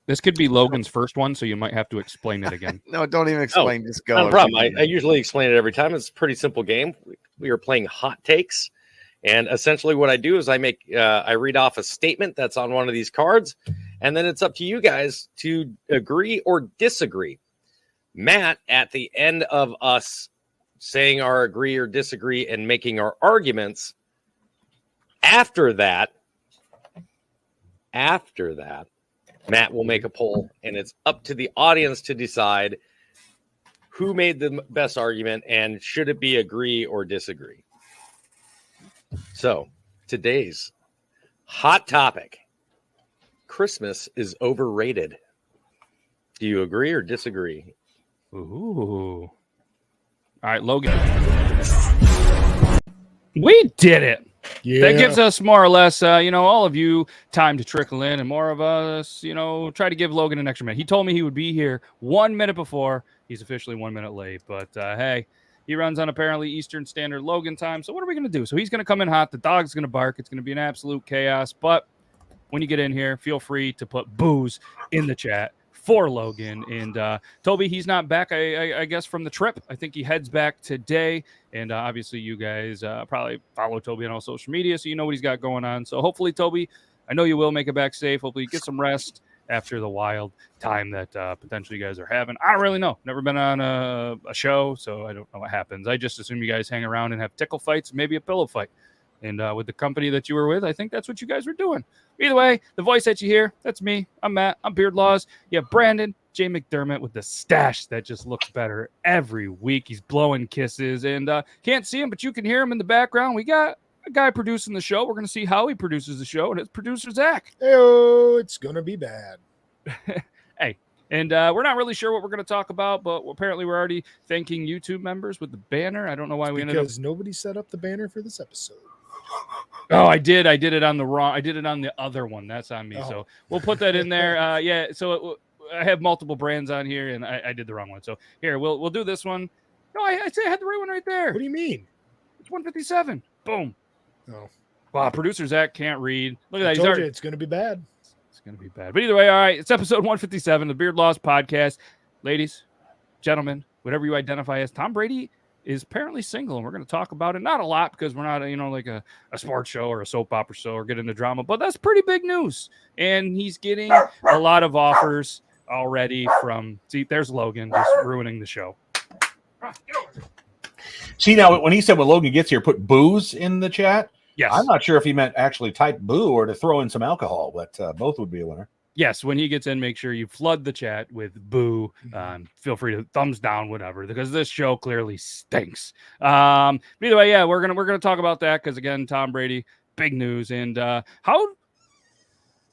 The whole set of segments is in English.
This could be Logan's first one, so you might have to explain it again. No, don't even explain. Just go. Not a problem. I usually explain it every time. It's a pretty simple game. We are playing hot takes, and essentially what I do is I read off a statement that's on one of these cards, and then it's up to you guys to agree or disagree. Matt, at the end of us saying our agree or disagree and making our arguments, after that, Matt will make a poll, and it's up to the audience to decide who made the best argument and should it be agree or disagree. So, today's hot topic: Christmas is overrated. Do you agree or disagree? Ooh. All right, Logan. We did it. Yeah. That gives us more or less, all of you time to trickle in, and more of us, try to give Logan an extra minute. He told me he would be here 1 minute before. He's officially 1 minute late, but hey, he runs on apparently Eastern Standard Logan time. So what are we going to do? So he's going to come in hot. The dog's going to bark. It's going to be an absolute chaos. But when you get in here, feel free to put booze in the chat for Logan. And Toby, he's not back, I guess, from the trip. I think he heads back today. And obviously you guys probably follow Toby on all social media, so you know what he's got going on. So hopefully, Toby, I know you will make it back safe. Hopefully you get some rest after the wild time that potentially you guys are having. I don't really know. Never been on a show, so I don't know what happens. I just assume you guys hang around and have tickle fights, maybe a pillow fight. And with the company that you were with, I think that's what you guys were doing. Either way, the voice that you hear, that's me. I'm Matt. I'm Beard Laws. You have Brandon, Jay McDermott with the stash that just looks better every week. He's blowing kisses, and can't see him, but you can hear him in the background. We got a guy producing the show. We're going to see how he produces the show, and it's producer Zach. Hey, it's going to be bad. Hey. And we're not really sure what we're going to talk about, but apparently we're already thanking YouTube members with the banner. I don't know why we ended up... Because nobody set up the banner for this episode. Oh, I did it on the wrong. I did it on the other one. That's on me. Oh. So we'll put that in there. Yeah. So I have multiple brands on here, and I did the wrong one. So here we'll do this one. No, I say I had the right one right there. What do you mean? It's 157. Boom. Oh. Wow. Producer Zach can't read. Look at that. I told you it's going to be bad. It's going to be bad. But either way, all right. It's episode 157, the Beard Laws podcast. Ladies, gentlemen, whatever you identify as, Tom Brady is apparently single, and we're going to talk about it. Not a lot, because we're not, like a sports show or a soap opera show or get into drama, but that's pretty big news. And he's getting a lot of offers already from, see, there's Logan just ruining the show. See, now, when he said when Logan gets here, put booze in the chat. Yes. I'm not sure if he meant actually type boo or to throw in some alcohol, but both would be a winner. Yes, when he gets in, make sure you flood the chat with boo. Feel free to thumbs down, whatever, because this show clearly stinks. But either way, yeah, we're gonna talk about that because again, Tom Brady, big news. And how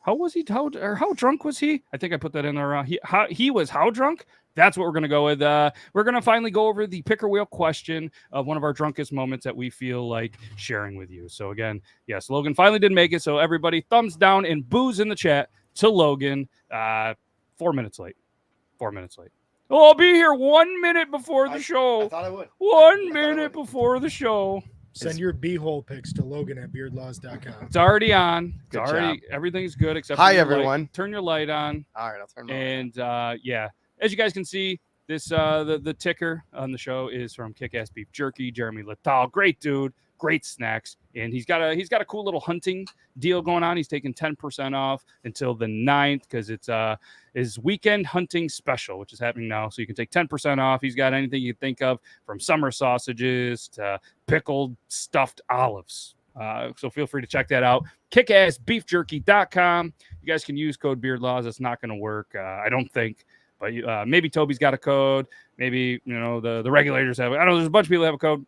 was he? How drunk was he? I think I put that in there. He was how drunk? That's what we're gonna go with. We're gonna finally go over the picker wheel question of one of our drunkest moments that we feel like sharing with you. So again, yes, Logan finally did make it. So everybody, thumbs down and booze in the chat to Logan. 4 minutes late. 4 minutes late. Oh, I'll be here 1 minute before the show. I thought I would. 1 minute before the show. Send your beehole pics to Logan at beardlaws.com. It's already on. Good already job. Everything's good except Hi, for everyone. Light. Turn your light on. All right, I'll turn my And yeah, as you guys can see, this the ticker on the show is from Kick-Ass Beef Jerky, Jeremy Littall. Great dude, great snacks, and he's got a cool little hunting deal going on. He's taking 10% off until the 9th because it's his weekend hunting special, which is happening now. So you can take 10% off. He's got anything you can think of, from summer sausages to pickled stuffed olives. So feel free to check that out. Kickassbeefjerky.com. You guys can use code BeardLaws. It's not going to work, I don't think. But maybe Toby's got a code. Maybe, the regulators have it. I don't know. There's a bunch of people that have a code.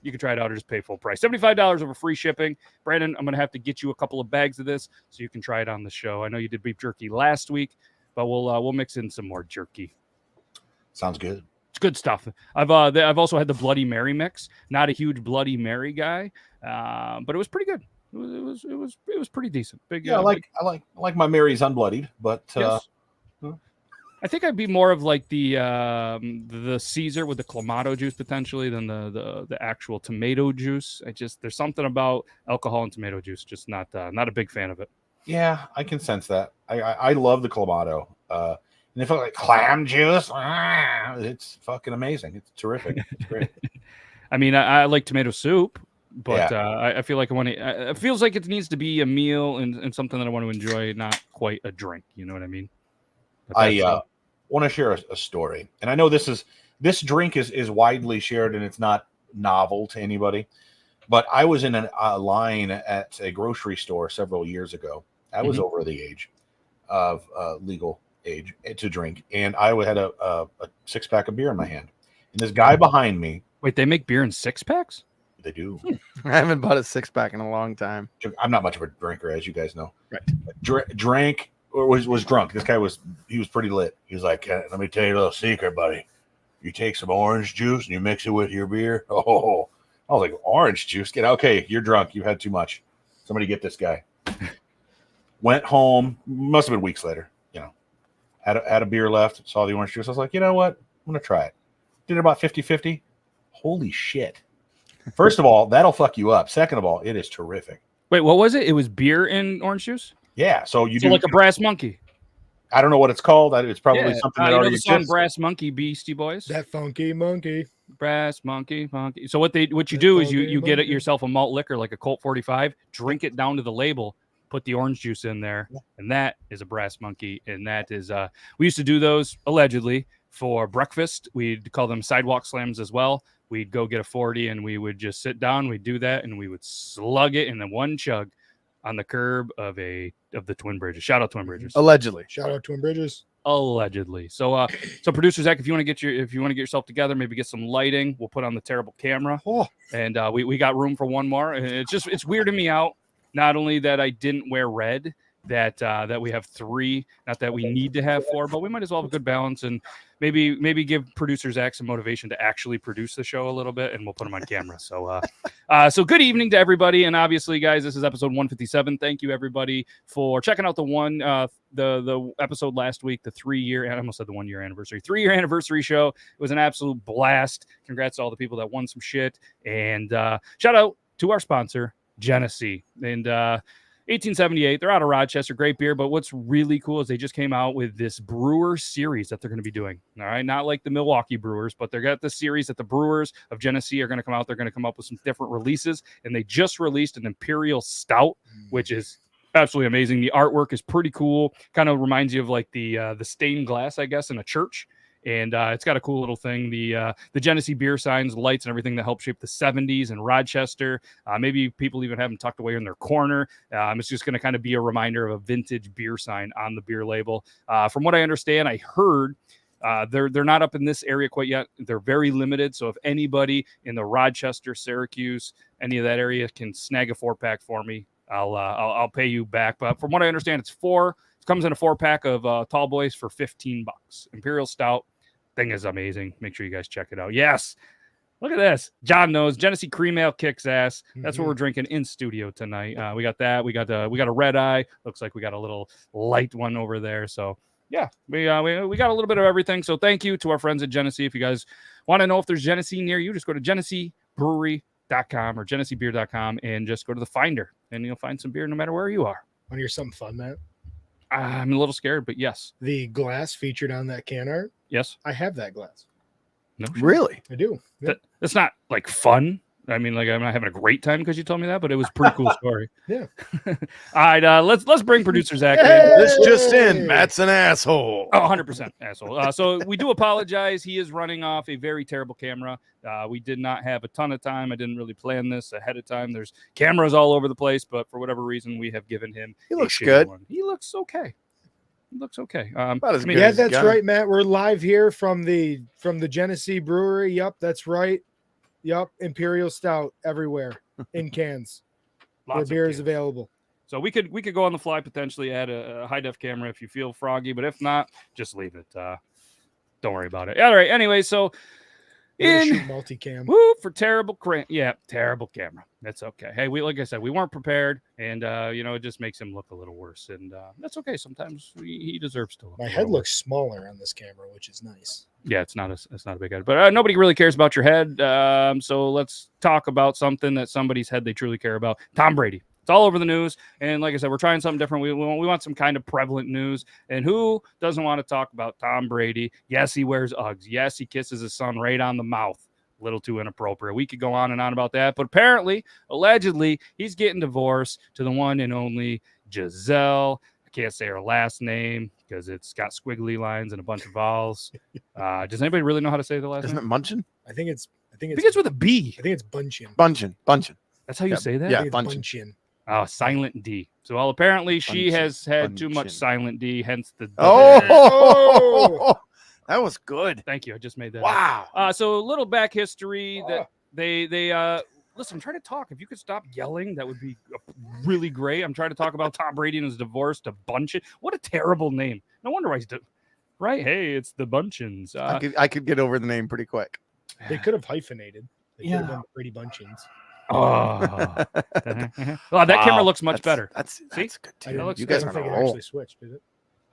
You can try it out or just pay full price. $75 over free shipping. Brandon, I'm going to have to get you a couple of bags of this so you can try it on the show. I know you did beef jerky last week, but we'll mix in some more jerky. Sounds good. It's good stuff. I've also had the Bloody Mary mix. Not a huge Bloody Mary guy, but it was pretty good. It was pretty decent. Big. Yeah, I like my Mary's unbloodied, but. Yes. I think I'd be more of like the Caesar with the Clamato juice potentially than the actual tomato juice. There's something about alcohol and tomato juice, just not a big fan of it. Yeah, I can sense that. I love the clamato. And if I like clam juice, it's fucking amazing. It's terrific. It's great. I mean, I like tomato soup, but Yeah. I feel like I want to. It feels like it needs to be a meal and something that I want to enjoy, not quite a drink. You know what I mean? But I want to share a story, and I know this drink is widely shared, and it's not novel to anybody. But I was in a line at a grocery store several years ago. I was over the age of legal age to drink, and I had a 6-pack of beer in my hand. And this guy behind me, wait, they make beer in 6-packs? they do. I haven't bought a 6-pack in a long time. I'm not much of a drinker, as you guys know. Right. Drank or was drunk. This guy was pretty lit. He was like, "Let me tell you a little secret, buddy. You take some orange juice and you mix it with your beer." Oh, I was like, "Orange juice? Get okay. You're drunk. You had too much. Somebody get this guy." Went home. Must have been weeks later. Had a beer left. Saw the orange juice. I was like, you know what? I'm gonna try it. Did it about 50-50. Holy shit! First of all, that'll fuck you up. Second of all, it is terrific. Wait, what was it? It was beer and orange juice? Yeah. So you do like a brass monkey. I don't know what it's called. It's probably something that you know already the song exists. Brass Monkey, Beastie Boys? That funky monkey. Brass monkey. So what you do is you get it yourself a malt liquor like a Colt 45, drink it down to the label, put the orange juice in there, and that is a brass monkey. And that is we used to do those allegedly for breakfast. We'd call them sidewalk slams as well. We'd go get a 40 and we would just sit down, we'd do that, and we would slug it in the one chug on the curb of the Twin Bridges. Shout out Twin Bridges. Allegedly. Shout out Twin Bridges. Allegedly. So producer Zach, if you want to get yourself together, maybe get some lighting, we'll put on the terrible camera. And we got room for one more. And it's weirding me out. Not only that I didn't wear red, that we have 3, not that we need to have 4, but we might as well have a good balance and maybe give producer Zach some motivation to actually produce the show a little bit, and we'll put him on camera. So good evening to everybody, and obviously, guys, this is episode 157. Thank you everybody for checking out the episode last week, the 3-year, I almost said the 1-year anniversary, 3-year anniversary show. It was an absolute blast. Congrats to all the people that won some shit, and shout out to our sponsor, Genesee, and 1878. They're out of Rochester. Great beer. But what's really cool is they just came out with this brewer series that they're going to be doing. All right. Not like the Milwaukee Brewers, but they've got this series that the Brewers of Genesee are going to come out. They're going to come up with some different releases. And they just released an Imperial Stout, which is absolutely amazing. The artwork is pretty cool. Kind of reminds you of like the stained glass, I guess, in a church. And it's got a cool little thing. The Genesee beer signs, lights, and everything that helped shape the 70s in Rochester. Maybe people even have them tucked away in their corner. It's just going to kind of be a reminder of a vintage beer sign on the beer label. From what I understand, I heard they're not up in this area quite yet. They're very limited. So if anybody in the Rochester, Syracuse, any of that area can snag a 4-pack for me, I'll pay you back. But from what I understand, it comes in a 4-pack of Tall Boys for $15. Imperial Stout. Thing is amazing. Make sure you guys check it out. Yes. Look at this. John knows Genesee Cream Ale kicks ass. That's what we're drinking in studio tonight. We got that. We got a red eye. Looks like we got a little light one over there. So yeah, we got a little bit of everything. So thank you to our friends at Genesee. If you guys want to know if there's Genesee near you, just go to GeneseeBrewery.com or GeneseeBeer.com and just go to the Finder, and you'll find some beer no matter where you are. Want to hear something fun, Matt? I'm a little scared, but yes. The glass featured on that can art. Yes. I have that glass. No. Really? I do. Yeah. That's not like fun. I mean, like I'm not having a great time because you told me that, but it was a pretty cool story. Yeah. All right. Let's bring producer Zach in. This just in. Matt's an asshole. Oh, 100% asshole. So we do apologize. He is running off a very terrible camera. We did not have a ton of time. I didn't really plan this ahead of time. There's cameras all over the place, but for whatever reason, we have given him. He looks good. One. He looks okay. Looks okay. Yeah, that's right, Matt. We're live here from the Genesee Brewery. Yup, that's right. Yup, Imperial Stout everywhere in cans. Where beer is available. So we could go on the fly, potentially add a high def camera if you feel froggy, but if not, just leave it. Don't worry about it. All right. Anyway, so multicam. Woo for terrible camera. That's okay. Hey, like I said, we weren't prepared, and it just makes him look a little worse, and that's okay. Sometimes he deserves to look. My head looks smaller on this camera, which is nice. Yeah, it's not a big head, but nobody really cares about your head. So let's talk about something that somebody's head they truly care about. Tom Brady. It's all over the news. And like I said, we're trying something different. We want some kind of prevalent news. And who doesn't want to talk about Tom Brady? Yes, he wears Uggs. Yes, he kisses his son right on the mouth. A little too inappropriate. We could go on and on about that. But apparently, allegedly, he's getting divorced to the one and only Giselle. I can't say her last name because it's got squiggly lines and a bunch of vowels. Does anybody really know how to say the last Isn't name? it Munchin? I think it's I think it's with a B. I think it's Bunchin. Bunchin. That's how you say that? Yeah, I think it's Bunchin. Bunchin. Oh, silent D. So, well, apparently she Bunchin. has had too much Bunchin. silent D, hence the. Oh, that was good. Thank you. I just made that. Wow. So a little back history that they listen. I'm trying to talk. If you could stop yelling, that would be really great. I'm trying to talk about Tom Brady and his divorce to Bunchin. What a terrible name. No wonder why he's right. Hey, it's the Bunchins. I could get over the name pretty quick. They could have hyphenated. They could have Yeah. been Brady Bunchins. Oh, well, that camera looks much better. That's See? good I too. didn't- looks You good. guys I are don't on a think it roll. actually switched, did it?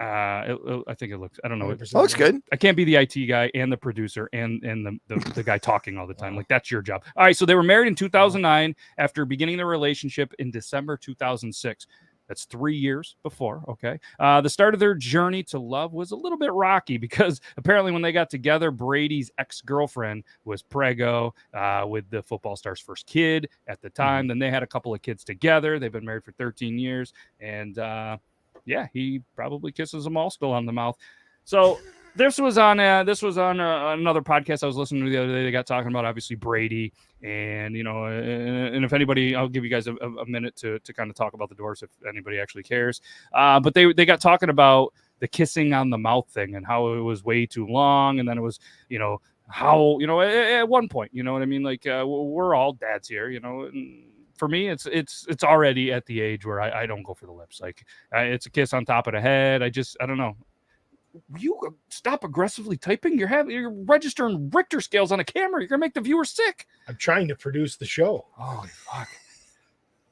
I think it looks. I don't know. 100% Oh, it's good. I can't be the IT guy and the producer and the guy talking all the time. Like, that's your job. All right. So they were married in 2009 after beginning their relationship in December 2006. That's 3 years before. Okay. The start of their journey to love was a little bit rocky because apparently when they got together, Brady's ex-girlfriend was preggo with the football star's first kid at the time. Then they had a couple of kids together. They've been married for 13 years. And yeah, he probably kisses them all still on the mouth. So this was on another podcast I was listening to the other day. They got talking about obviously Brady and and if anybody, I'll give you guys a minute to kind of talk about the divorce if anybody actually cares. But they got talking about the kissing on the mouth thing and how it was way too long, and then it was how at one point, you know what I mean, like we're all dads here, and for me, it's already at the age where I don't go for the lips. Like it's a kiss on top of the head. I don't know. You stop aggressively typing. You're registering Richter scales on a camera. You're gonna make the viewer sick. I'm trying to produce the show. Holy fuck!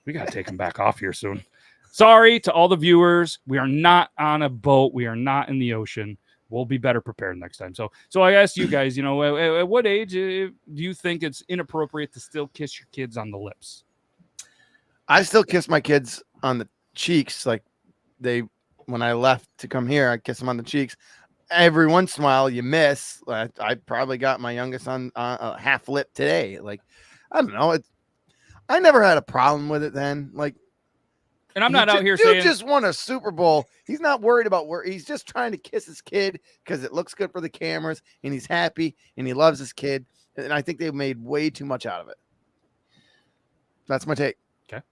We gotta take him back off here soon. Sorry to all the viewers. We are not on a boat. We are not in the ocean. We'll be better prepared next time. So I asked you guys. At what age do you think it's inappropriate to still kiss your kids on the lips? I still kiss my kids on the cheeks. Like when I left to come here, I kiss them on the cheeks. Every once in a while, you miss. I probably got my youngest on a half lip today. Like, I don't know. I never had a problem with it then. Like, and I'm not out here saying saying just won a Super Bowl. He's not worried about where he's just trying to kiss his kid because it looks good for the cameras and he's happy and he loves his kid. And I think they've made way too much out of it. That's my take. Okay.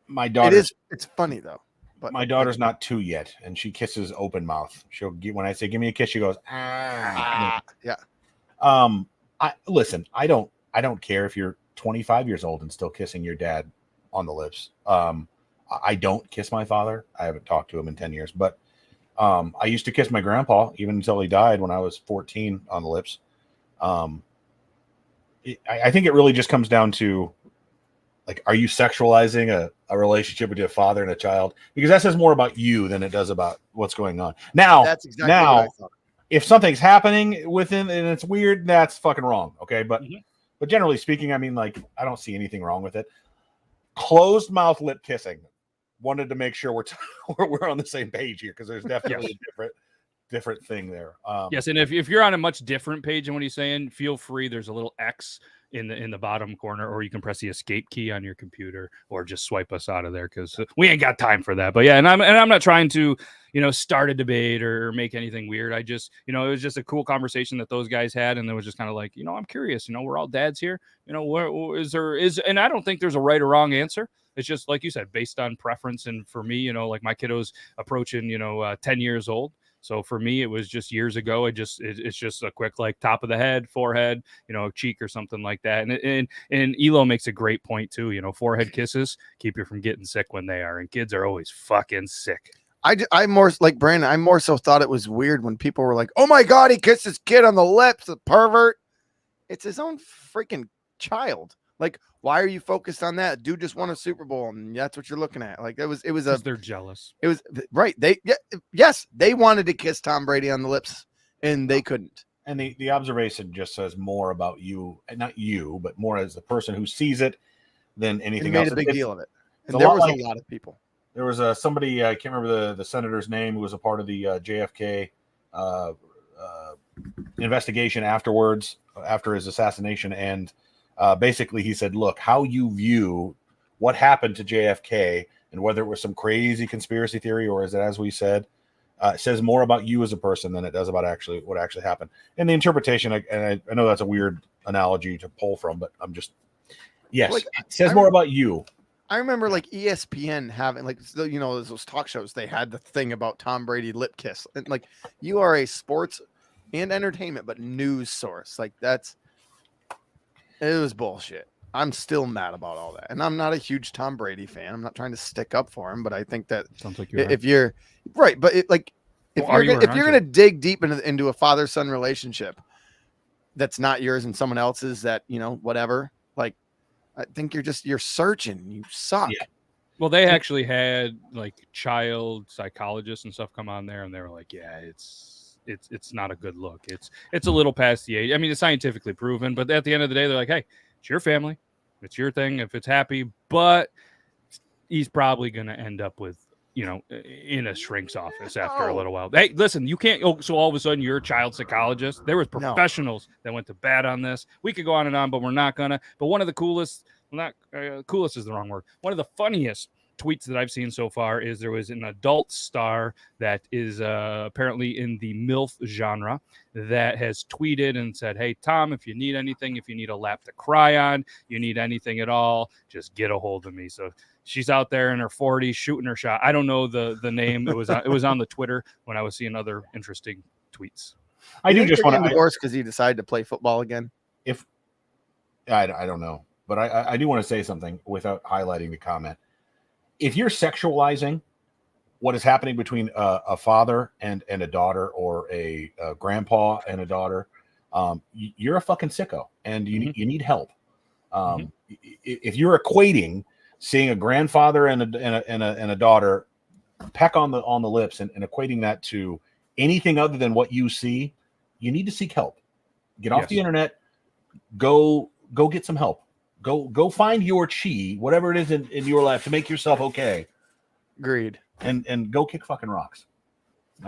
My daughter. It's funny thoght but my daughter's not 2 yet, and she kisses open mouth. She'll get when I say give me a kiss, she goes yeah. Listen, I don't care if you're 25 years old and still kissing your dad on the lips. I don't kiss my father. I haven't talked to him in 10 years, but I used to kiss my grandpa even until he died when I was 14 on the lips. I think it really just comes down to, like, are you sexualizing a relationship with your father and a child? Because that says more about you than it does about what's going on. Now, That's exactly what I thought. If something's happening within and it's weird, that's fucking wrong. Okay. But generally speaking, I mean, like, I don't see anything wrong with it. Closed mouth lip kissing. Wanted to make sure we're on the same page here because there's definitely a different thing there. Yes, and if you're on a much different page than what he's saying, feel free. There's a little X in the bottom corner, or you can press the escape key on your computer, or just swipe us out of there because we ain't got time for that. But yeah, and I'm not trying to start a debate or make anything weird. I just it was just a cool conversation that those guys had, and it was just kind of like I'm curious. We're all dads here. Where is and I don't think there's a right or wrong answer. It's just like you said, based on preference. And for me, like my kiddo's approaching 10 years old. So for me, it was just years ago. It's just a quick, like, top of the head, forehead, cheek or something like that. And Elo makes a great point too. Forehead kisses keep you from getting sick when they are, and kids are always fucking sick. I'm more like Brandon. I more so thought it was weird when people were like, "Oh my God, he kissed his kid on the lips, the pervert." It's his own freaking child. Like, why are you focused on that? Dude just won a Super Bowl, and that's what you're looking at. Like, They're jealous. It was right. They wanted to kiss Tom Brady on the lips, and they couldn't. And the observation just says more about you, and not you, but more as the person who sees it than anything else. Made a big deal of it. And there was a lot of people. There was somebody, I can't remember the senator's name, who was a part of the JFK investigation afterwards, after his assassination. And basically he said, look, how you view what happened to JFK and whether it was some crazy conspiracy theory or is it, as we said, says more about you as a person than it does about what actually happened. And the interpretation, I know that's a weird analogy to pull from, but I'm just, yes, it says more about you. I remember like ESPN having like, those talk shows, they had the thing about Tom Brady lip kiss. And like, you are a sports and entertainment, but news source. Like it was bullshit. I'm still mad about all that. And I'm not a huge Tom Brady fan. I'm not trying to stick up for him, but I think that sounds like if you're right, but if you're going to dig deep into a father-son relationship that's not yours and someone else's, that, whatever, like, I think you're searching. You suck. Yeah. Well, they actually had like child psychologists and stuff come on there, and they were like, yeah, it's not a good look. It's a little past the age. I mean, it's scientifically proven, but at the end of the day, they're like, hey, it's your family, it's your thing. If it's happy, but he's probably going to end up with, in a shrink's office after a little while. Hey, listen, you can't. So all of a sudden you're a child psychologist. There was professionals that went to bat on this. We could go on and on, but we're not gonna. But one of the coolest, coolest is the wrong word. One of the funniest tweets that I've seen so far is there was an adult star that is apparently in the MILF genre that has tweeted and said, hey, Tom, if you need anything, if you need a lap to cry on, you need anything at all, just get a hold of me. So she's out there in her 40s shooting her shot. I don't know the name. It was on the Twitter when I was seeing other interesting tweets. I do just want to divorce because he decided to play football again. If I don't know, but I do want to say something without highlighting the comment. If you're sexualizing what is happening between a father and a daughter, or a grandpa and a daughter, you're a fucking sicko, and you need help. If you're equating seeing a grandfather and a daughter peck on the lips and equating that to anything other than what you see, you need to seek help. Get off the internet. Go get some help. Go find your chi, whatever it is in your life, to make yourself okay. Agreed. And go kick fucking rocks.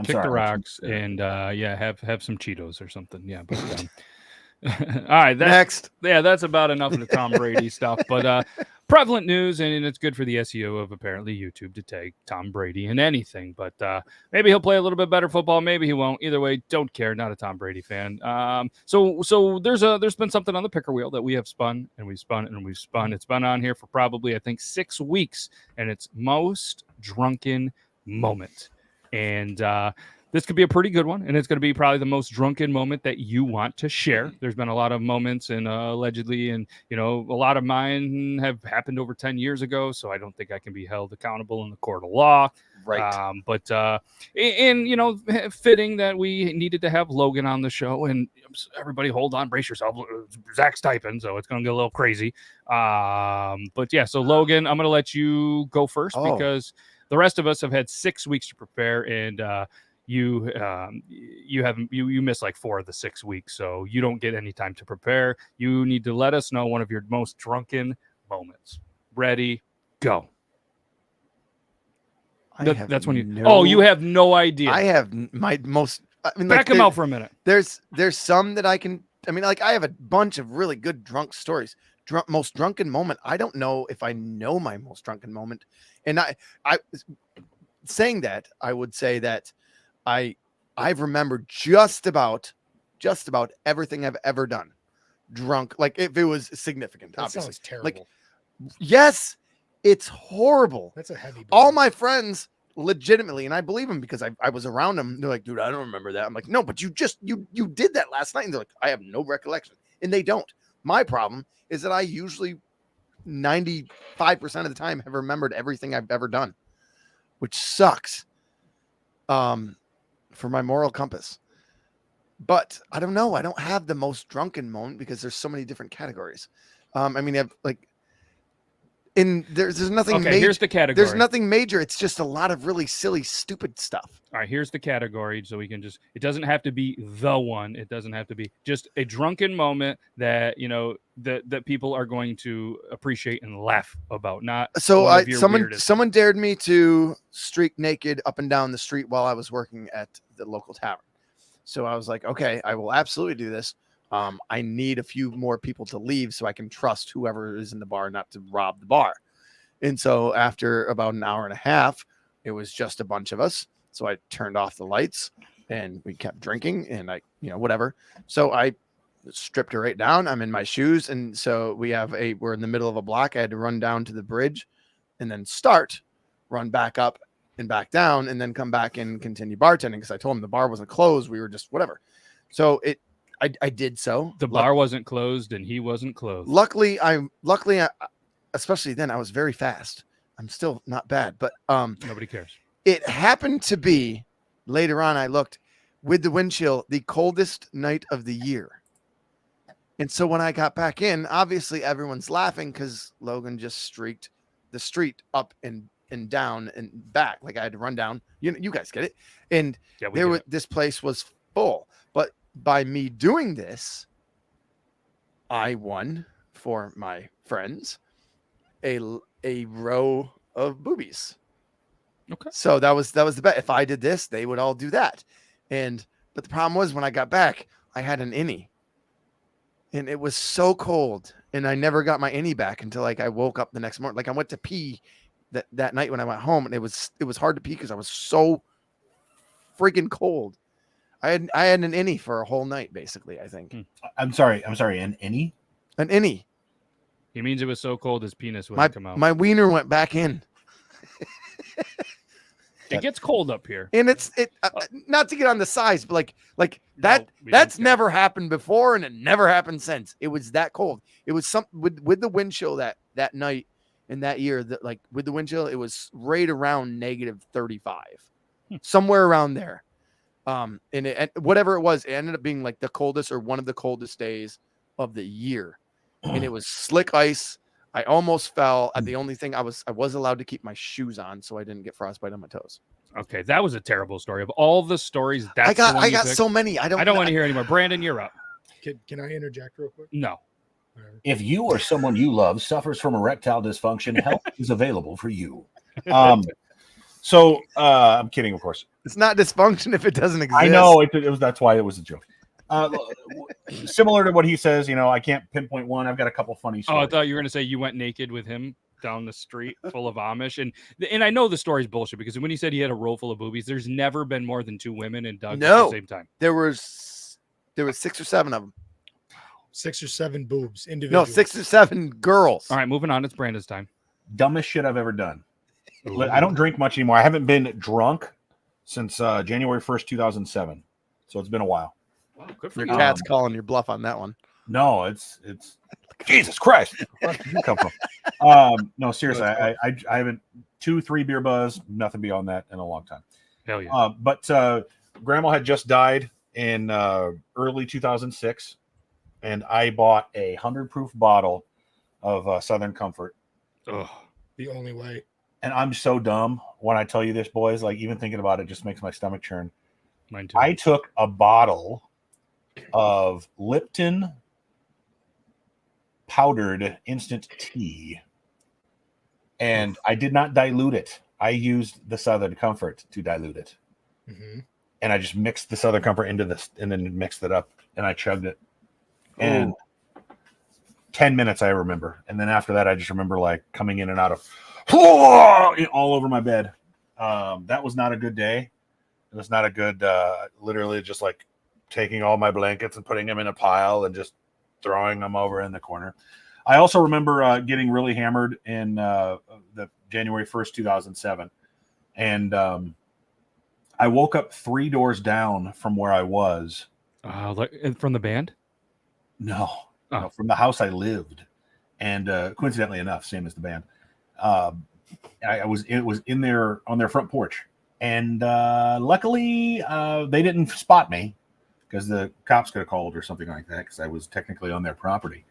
Kick the rocks and have some Cheetos or something. Yeah, but all right. Next. Yeah, that's about enough of the Tom Brady stuff. But prevalent news, and it's good for the SEO of apparently YouTube to take Tom Brady in anything. But maybe he'll play a little bit better football. Maybe he won't. Either way, don't care. Not a Tom Brady fan. So there's been something on the picker wheel that we have spun and we've spun and we've spun. It's been on here for probably, I think, 6 weeks, and it's most drunken moment. And this could be a pretty good one, and it's going to be probably the most drunken moment that you want to share. There's been a lot of moments, and allegedly, and a lot of mine have happened over 10 years ago, so I don't think I can be held accountable in the court of law. Right. But fitting that we needed to have Logan on the show, and everybody hold on, brace yourself. Zach's typing, so it's going to get a little crazy. But yeah, so Logan, I'm going to let you go first because the rest of us have had 6 weeks to prepare, and you missed like 4 of the 6 weeks, so you don't get any time to prepare. You need to let us know one of your most drunken moments. Ready, go. That's when you have no idea. I have my most. I mean, back him out for a minute. There's some that I can. I mean, like I have a bunch of really good drunk stories. Most drunken moment. I don't know if I know my most drunken moment, and I saying that I would say that I've remembered just about everything I've ever done drunk, like if it was significant. That obviously sounds terrible. Like, yes, it's horrible. That's a heavy burden. All my friends legitimately, and I believe them because I was around them, they're like, dude, I don't remember that. I'm like, no, but you did that last night. And they're like, I have no recollection. And they don't. My problem is that I usually 95% of the time have remembered everything I've ever done, which sucks for my moral compass. But I don't know. I don't have the most drunken moment because there's so many different categories. I mean, And there's nothing Okay, major. here's the category. There's nothing major. It's just a lot of really silly, stupid stuff. All right, here's the category, so we can just. It doesn't have to be the one. It doesn't have to be just a drunken moment that that people are going to appreciate and laugh about. Not So one of your weirdest. someone dared me to streak naked up and down the street while I was working at the local tavern. So I was like, okay, I will absolutely do this. I need a few more people to leave so I can trust whoever is in the bar not to rob the bar. And so after about an hour and a half, it was just a bunch of us. So I turned off the lights and we kept drinking and whatever. So I stripped her right down. I'm in my shoes. And so we're in the middle of a block. I had to run down to the bridge and then run back up and back down and then come back and continue bartending because I told him the bar wasn't closed. We were just whatever. So I did so. The bar wasn't closed and he wasn't closed. Luckily, especially then I was very fast. I'm still not bad, but Nobody cares. it happened to be later on. I looked with the wind chill, the coldest night of the year. And so when I got back in, obviously everyone's laughing because Logan just streaked the street up and down and back. Like I had to run down. You guys get it. And this place was full. But by me doing this, I won for my friends a row of boobies. Okay. So that was the bet. If I did this, they would all do that. But the problem was when I got back, I had an innie. And it was so cold. And I never got my innie back until I woke up the next morning. Like I went to pee that night when I went home, and it was hard to pee because I was so freaking cold. I had an innie for a whole night, basically, I think. I'm sorry, an innie? An innie. He means it was so cold his penis wouldn't come out. My wiener went back in. It gets cold up here. And it's not to get on the size, but that's never happened before, and it never happened since. It was that cold. It was something with the wind chill that night and that year, that like with the wind chill, it was right around -35, somewhere around there. And whatever it was, it ended up being like the coldest or one of the coldest days of the year. And it was slick ice. I almost fell. The only thing I was allowed to keep my shoes on so I didn't get frostbite on my toes. Okay, that was a terrible story. Of all the stories, I got so many. I don't want to hear anymore. Brandon, you're up. Can I interject real quick? No. If you or someone you love suffers from erectile dysfunction, help is available for you. So I'm kidding, of course. It's not dysfunction if it doesn't exist. I know it was. That's why it was a joke. Similar to what he says, I can't pinpoint one. I've got a couple funny stories. Oh, I thought you were going to say you went naked with him down the street full of Amish. And I know the story's bullshit because when he said he had a roll full of boobies, there's never been more than 2 women and Doug at the same time. There was 6 or 7 of them. 6 or 7 boobs individual. No, 6 or 7 girls. All right, moving on. It's Brandon's time. Dumbest shit I've ever done. I don't drink much anymore. I haven't been drunk since January 1st, 2007. So it's been a while. Wow, good for Your you. cat's calling your bluff on that one. No, it's Jesus Christ. Where did you come from? No, seriously, I haven't 2-3 beer buzz, nothing beyond that in a long time. Hell yeah. But Grandma had just died in early 2006, and I bought a 100 proof bottle of Southern Comfort. Ugh. The only way. And I'm so dumb when I tell you this, boys. Like even thinking about it just makes my stomach churn. Mine too. I took a bottle of Lipton powdered instant tea, and I did not dilute it. I used the Southern Comfort to dilute it. Mm-hmm. And I just mixed the Southern Comfort into this and then mixed it up, and I chugged it. And 10 minutes I remember. And then after that, I just remember like coming in and out of all over my bed. That was not a good day. It was not a good, literally just like taking all my blankets and putting them in a pile and just throwing them over in the corner. I also remember getting really hammered in the January 1st, 2007. And I woke up 3 doors down from where I was. From the band? No, from the house I lived. And coincidentally enough, same as the band. It was in on their front porch. And luckily, they didn't spot me because the cops could have called or something like that because I was technically on their property.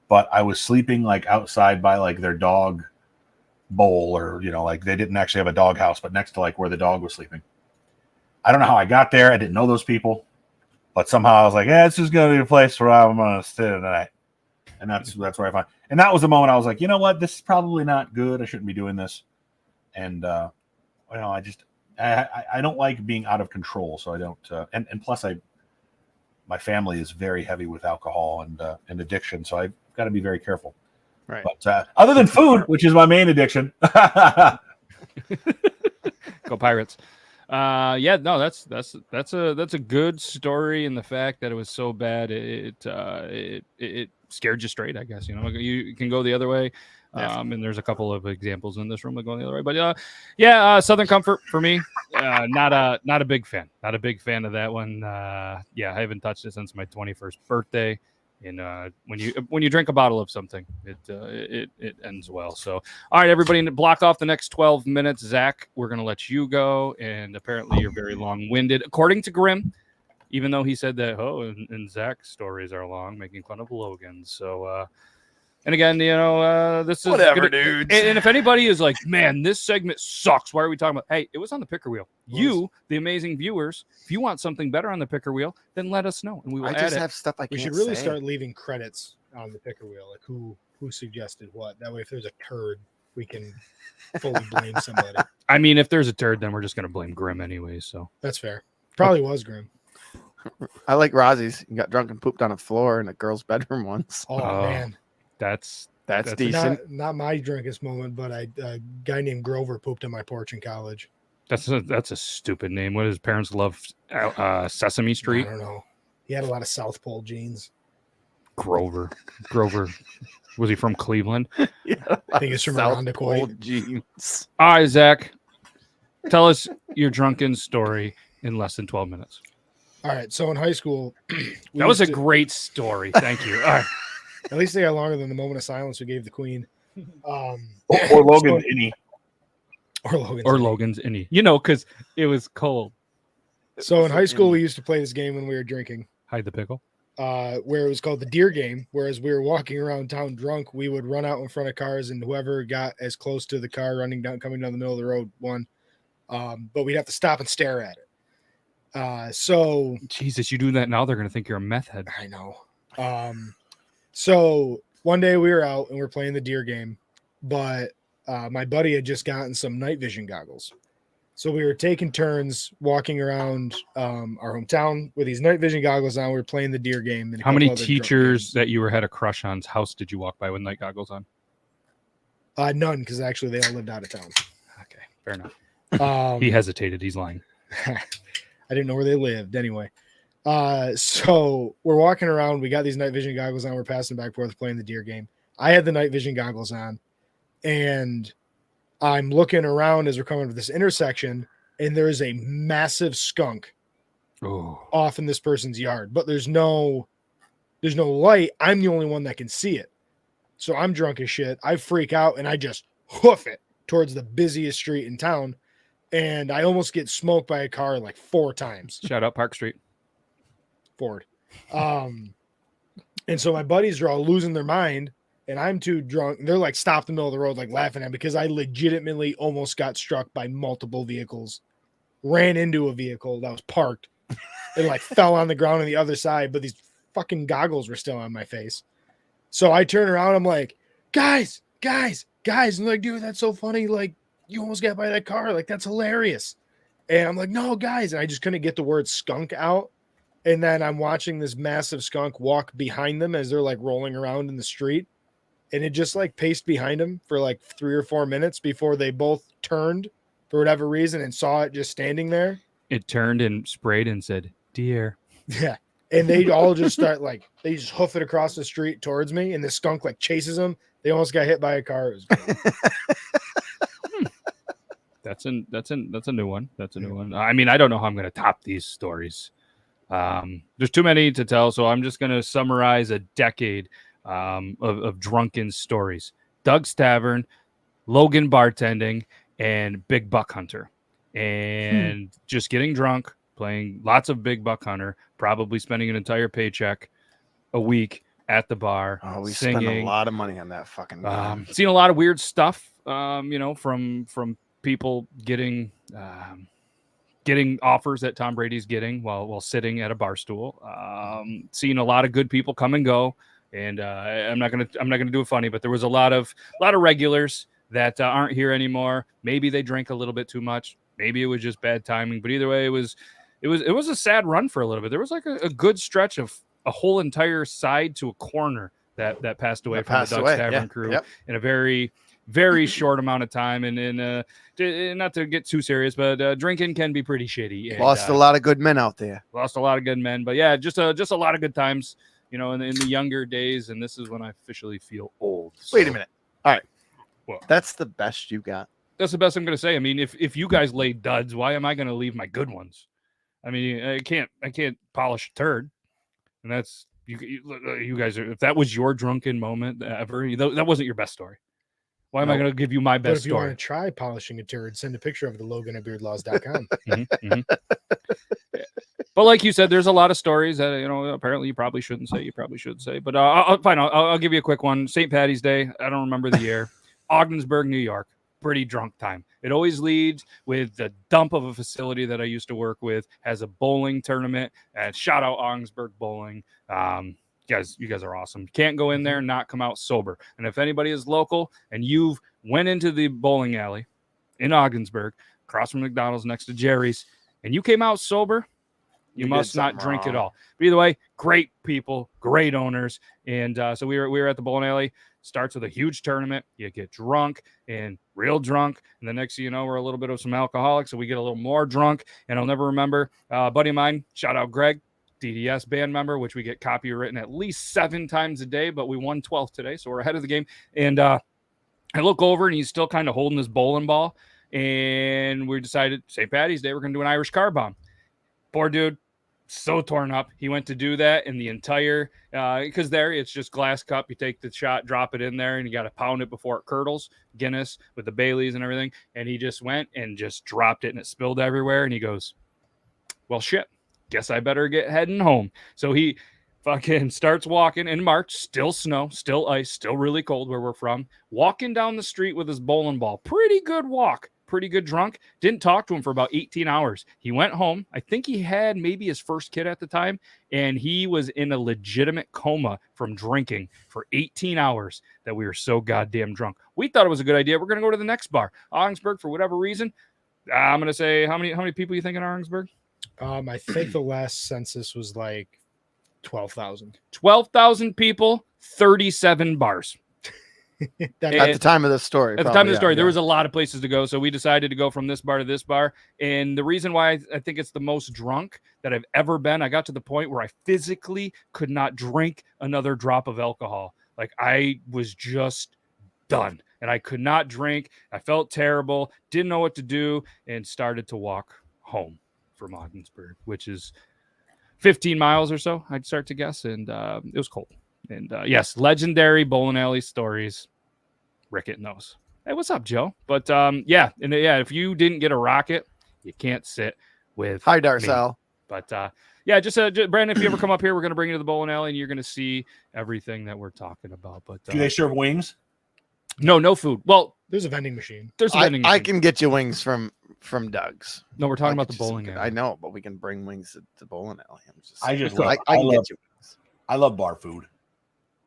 but I was sleeping like outside by like their dog bowl, or like they didn't actually have a dog house, but next to like where the dog was sleeping. I don't know how I got there. I didn't know those people, but somehow I was like, this is going to be the place where I'm going to stay tonight. And that's where I found. And that was the moment I was like, you know what? This is probably not good. I shouldn't be doing this. And I don't like being out of control. So I don't. And plus, my family is very heavy with alcohol and addiction. So I've got to be very careful. Right. But other than food, which is my main addiction. Go Pirates. No, that's a good story, and the fact that it was so bad it scared you straight, I guess. You can go the other way. And there's a couple of examples in this room that go the other way, but Southern Comfort for me, not a big fan, not a big fan of that one. I haven't touched it since my 21st birthday. And when you drink a bottle of something, it ends well. So, all right, everybody, block off the next 12 minutes. Zach, we're going to let you go. And apparently you're very long-winded, according to Grim, even though he said that, and Zach's stories are long, making fun of Logan. So, and again, this is whatever, dudes. And if anybody is like, man, this segment sucks, why are we talking about? Hey, it was on the picker wheel. You, the amazing viewers, if you want something better on the picker wheel, then let us know, and we will add it. Have stuff I We can't should really say. start leaving credits on the picker wheel, like who suggested what. That way, if there's a turd, we can fully blame somebody. I mean, if there's a turd, then we're just going to blame Grim anyway. So That's fair. Probably was Grim. I like Rosie's. You got drunk and pooped on a floor in a girl's bedroom once. Oh man, That's That's decent. not my drunkest moment, but a guy named Grover pooped on my porch in college. That's a stupid name. What his parents love? Sesame I Street. don't know. He had a lot of South Pole jeans. Grover. Was he from Cleveland? Yeah, I think it's from Irondequoit. Jeans. All right, Zach, tell us your drunken story in less than 12 minutes. All right. So in high school, That was a great story. Thank you. All right. at least they got longer than the moment of silence we gave the Queen. or Logan Innie. Or Logan's Innie. Because it was cold. So in high school, we used to play this game when we were drinking, Hide the pickle. where it was called the deer game. Whereas we were walking around town drunk, we would run out in front of cars, and whoever got as close to the car coming down the middle of the road won. But we'd have to stop and stare at it. So Jesus, you do that now, they're going to think you're a meth head. I know. So one day we were out and we're playing the deer game, but my buddy had just gotten some night vision goggles. So we were taking turns walking around our hometown with these night vision goggles on. We were playing the deer game. And How many teachers that you had a crush on's house did you walk by with night goggles on? None, because actually they all lived out of town. Okay, fair enough. He hesitated. He's lying. I didn't know where they lived anyway. So we're walking around. We got these night vision goggles on. We're passing back and forth playing the deer game. I had the night vision goggles on, and I'm looking around as we're coming to this intersection, and there's a massive skunk off in this person's yard, but there's no light. I'm the only one that can see it. So I'm drunk as shit. I freak out and I just hoof it towards the busiest street in town. And I almost get smoked by a car like 4 times. Shout out Park Street. Ford. And so my buddies are all losing their mind, and I'm too drunk. They're like stopped in the middle of the road, like laughing at me because I legitimately almost got struck by multiple vehicles, ran into a vehicle that was parked, and like fell on the ground on the other side. But these fucking goggles were still on my face. So I turn around. I'm like, guys. And like, dude, that's so funny. Like, you almost got by that car. Like, that's hilarious. And I'm like, no, guys. And I just couldn't get the word skunk out. And then I'm watching this massive skunk walk behind them as they're like rolling around in the street. And it just like paced behind them for like 3 or 4 minutes before they both turned for whatever reason and saw it just standing there. It turned and sprayed and said, dear. Yeah. And they all just start like, they just hoof it across the street towards me. And the skunk like chases them. They almost got hit by a car. It was great. That's a new one. That's a new one. I mean, I don't know how I'm going to top these stories. There's too many to tell, so I'm just going to summarize a decade of drunken stories. Doug's Tavern, Logan bartending, and Big Buck Hunter. And just getting drunk, playing lots of Big Buck Hunter, probably spending an entire paycheck a week at the bar, Oh, we singing. spent a lot of money on that fucking game. Seen a lot of weird stuff, from people getting offers that Tom Brady's getting while sitting at a bar stool. Seeing a lot of good people come and go, and I'm not gonna do it funny, but there was a lot of regulars that aren't here anymore. Maybe they drank a little bit too much. Maybe it was just bad timing. But either way, it was a sad run for a little bit. There was like a good stretch of a whole entire side to a corner that passed away from the Ducks Tavern crew in a very, very short amount of time. And not to get too serious, but drinking can be pretty shitty. And, lost a lot of good men out there. Lost a lot of good men. But yeah, just a lot of good times, in the younger days. And this is when I officially feel old. So. Wait a minute. All right. Well, that's the best you got. That's the best I'm going to say. I mean, if you guys laid duds, why am I going to leave my good ones? I mean, I can't polish a turd. And that's you guys are. If that was your drunken moment ever, that wasn't your best story. Why am I going to give you my best story? If you want to try polishing a turd, send a picture of the Logan at beardlaws.com. But like you said, there's a lot of stories that apparently you probably shouldn't say. You probably should say. But I'll give you a quick one. St. Patty's Day. I don't remember the year. Ogdensburg, New York. Pretty drunk time. It always leads with the dump of a facility that I used to work with, has a bowling tournament, and shout out Ogdensburg Bowling. You guys are awesome. You can't go in there and not come out sober. And if anybody is local and you've went into the bowling alley in Ogdensburg, across from McDonald's next to Jerry's, and you came out sober, you must not drink at all. But either way, great people, great owners. And so we were at the bowling alley. Starts with a huge tournament. You get drunk and real drunk. And the next thing you know, we're a little bit of some alcoholics. So we get a little more drunk. And I'll never remember a buddy of mine, shout out Greg, DDS band member, which we get copywritten at least 7 times a day, but we won 12th today. So we're ahead of the game. And I look over and he's still kind of holding this bowling ball. And we decided St. Patty's Day, we're going to do an Irish car bomb. Poor dude. So torn up. He went to do that in the entire because there it's just glass cup. You take the shot, drop it in there, and you got to pound it before it curdles. Guinness with the Baileys and everything. And he just went and just dropped it, and it spilled everywhere. And he goes, "Well, shit. Guess I better get heading home." So he fucking starts walking in March. Still snow, still ice, still really cold where we're from. Walking down the street with his bowling ball. Pretty good walk. Pretty good drunk. Didn't talk to him for about 18 hours. He went home. I think he had maybe his first kid at the time, and he was in a legitimate coma from drinking for 18 hours that we were so goddamn drunk. We thought it was a good idea. We're going to go to the next bar. Ogdensburg, for whatever reason. I'm going to say, how many people you think in Ogdensburg? I think the last census was like 12,000. 12,000 people, 37 bars. At the time of the story. At the time of the story, there was a lot of places to go. So we decided to go from this bar to this bar. And the reason why I think it's the most drunk that I've ever been, I got to the point where I physically could not drink another drop of alcohol. Like I was just done and I could not drink. I felt terrible, didn't know what to do, and started to walk home from Ogdensburg, which is 15 miles or so, I'd start to guess. And it was cold. And yes, legendary bowling alley stories. Rickett knows. Hey, what's up, Joe? But if you didn't get a rocket, you can't sit with Hi, Darcel. But just Brandon, if you ever come up here, we're going to bring you to the bowling alley, and you're going to see everything that we're talking about. But do they serve wings? No food. Well, there's a vending machine. I can get you wings from Doug's. No, we're talking about the bowling alley. I know, but we can bring wings to the bowling alley. I can get you wings. I love bar food.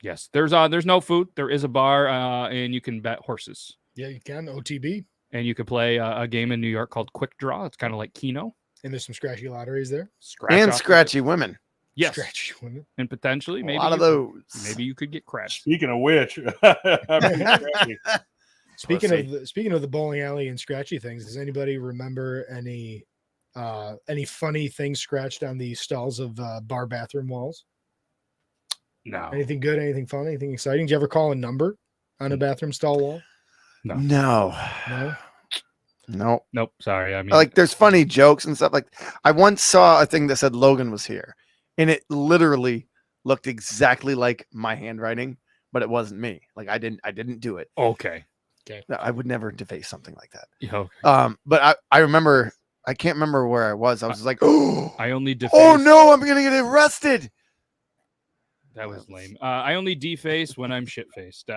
Yes, there's no food. There is a bar, and you can bet horses. Yeah, you can. OTB. And you could play a game in New York called Quick Draw. It's kind of like Keno. And there's some scratchy lotteries there. Scratchy women. Yes. Scratchy women. And potentially, maybe a lot of those. Maybe you could get crashed. Speaking of which, speaking of the bowling alley and scratchy things, does anybody remember any funny things scratched on the stalls of bar bathroom walls? No. Anything good? Anything fun? Anything exciting? Did you ever call a number on a bathroom stall wall? No. Nope. Sorry. I mean, like there's funny jokes and stuff. Like I once saw a thing that said Logan was here, and it literally looked exactly like my handwriting, but it wasn't me. Like I didn't do it. Okay. No, I would never deface something like that. Yeah, okay. But I remember. I can't remember where I was. I was like, oh, I only defaced. Oh no, I'm gonna get arrested. That was lame. I only deface when I'm shit faced.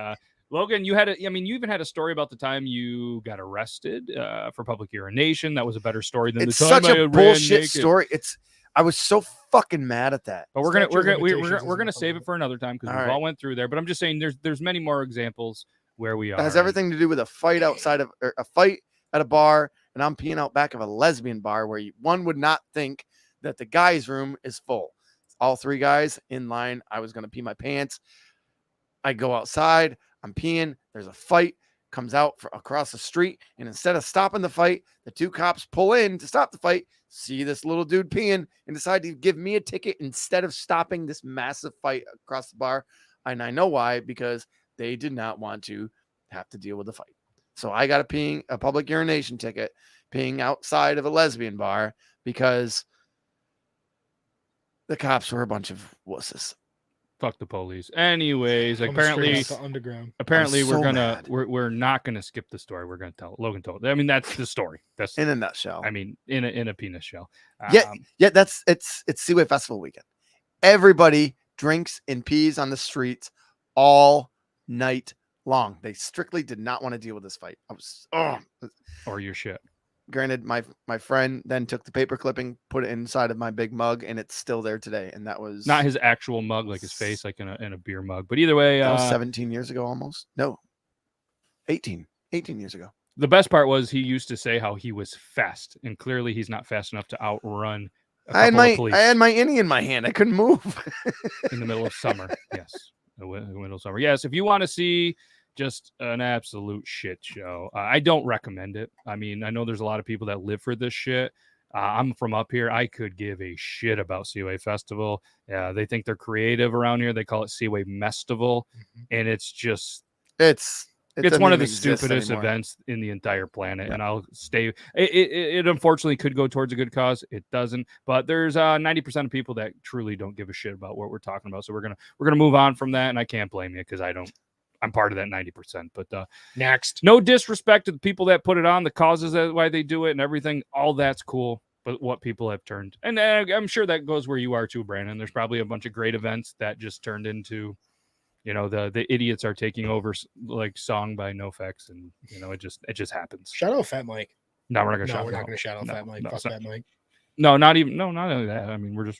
Logan, you even had a story about the time you got arrested for public urination. That was a better story than It's the time such a I ran bullshit naked. story. I was so fucking mad at that. But we're gonna save it for another time because we've right. all went through there. But I'm just saying, there's many more examples where we are. It has everything to do with a fight a fight at a bar, and I'm peeing out back of a lesbian bar where one would not think that the guys' room is full. All three guys in line. I was gonna pee my pants. I go outside. I'm peeing. There's a fight. Comes out across the street, and instead of stopping the fight, the two cops pull in to stop the fight. See this little dude peeing and decide to give me a ticket instead of stopping this massive fight across the bar. And I know why, because they did not want to have to deal with the fight. So I got a public urination ticket, peeing outside of a lesbian bar because the cops were a bunch of wusses. Fuck the police. Anyways, Coming apparently, straight out the underground. apparently I'm so mad. we're not gonna skip the story. We're gonna tell Logan told. I mean, that's the story. That's In a nutshell. I mean, in a penis shell. Yeah, it's Seaway Festival weekend. Everybody drinks and pees on the streets all night long. They strictly did not want to deal with this fight. Or your shit. Granted, my friend then took the paper clipping, put it inside of my big mug, and it's still there today. And that was Not his actual mug, like his face, like in a beer mug. But either way, that was 17 years ago almost. No, 18 years ago. the best part was he used to say how he was fast, and clearly he's not fast enough to outrun a couple of police I had my innie in my hand. I couldn't move. in the middle of summer. Yes, the middle of summer. Yes, if you want to see just an absolute shit show, I don't recommend it. I mean, I know there's a lot of people that live for this shit. I'm from up here. I could give a shit about Seaway Festival. They think they're creative around here. They call it Seaway Mestival, and it's just It's one of the stupidest events in the entire planet. Yeah. And I'll stay. It unfortunately could go towards a good cause. It doesn't. But there's 90% of people that truly don't give a shit about what we're talking about. So we're gonna move on from that, and I can't blame you because I'm part of that 90%. But next, no disrespect to the people that put it on, the causes that why they do it, and everything. All that's cool. But what people have turned, and I'm sure that goes where you are too, Brandon. There's probably a bunch of great events that just turned into, the idiots are taking over, like song by NoFX, and it just happens. Shout out Fat Mike. No, we're not gonna gonna shout out Fat Mike. Fuck Fat Mike. No, not only that. I mean,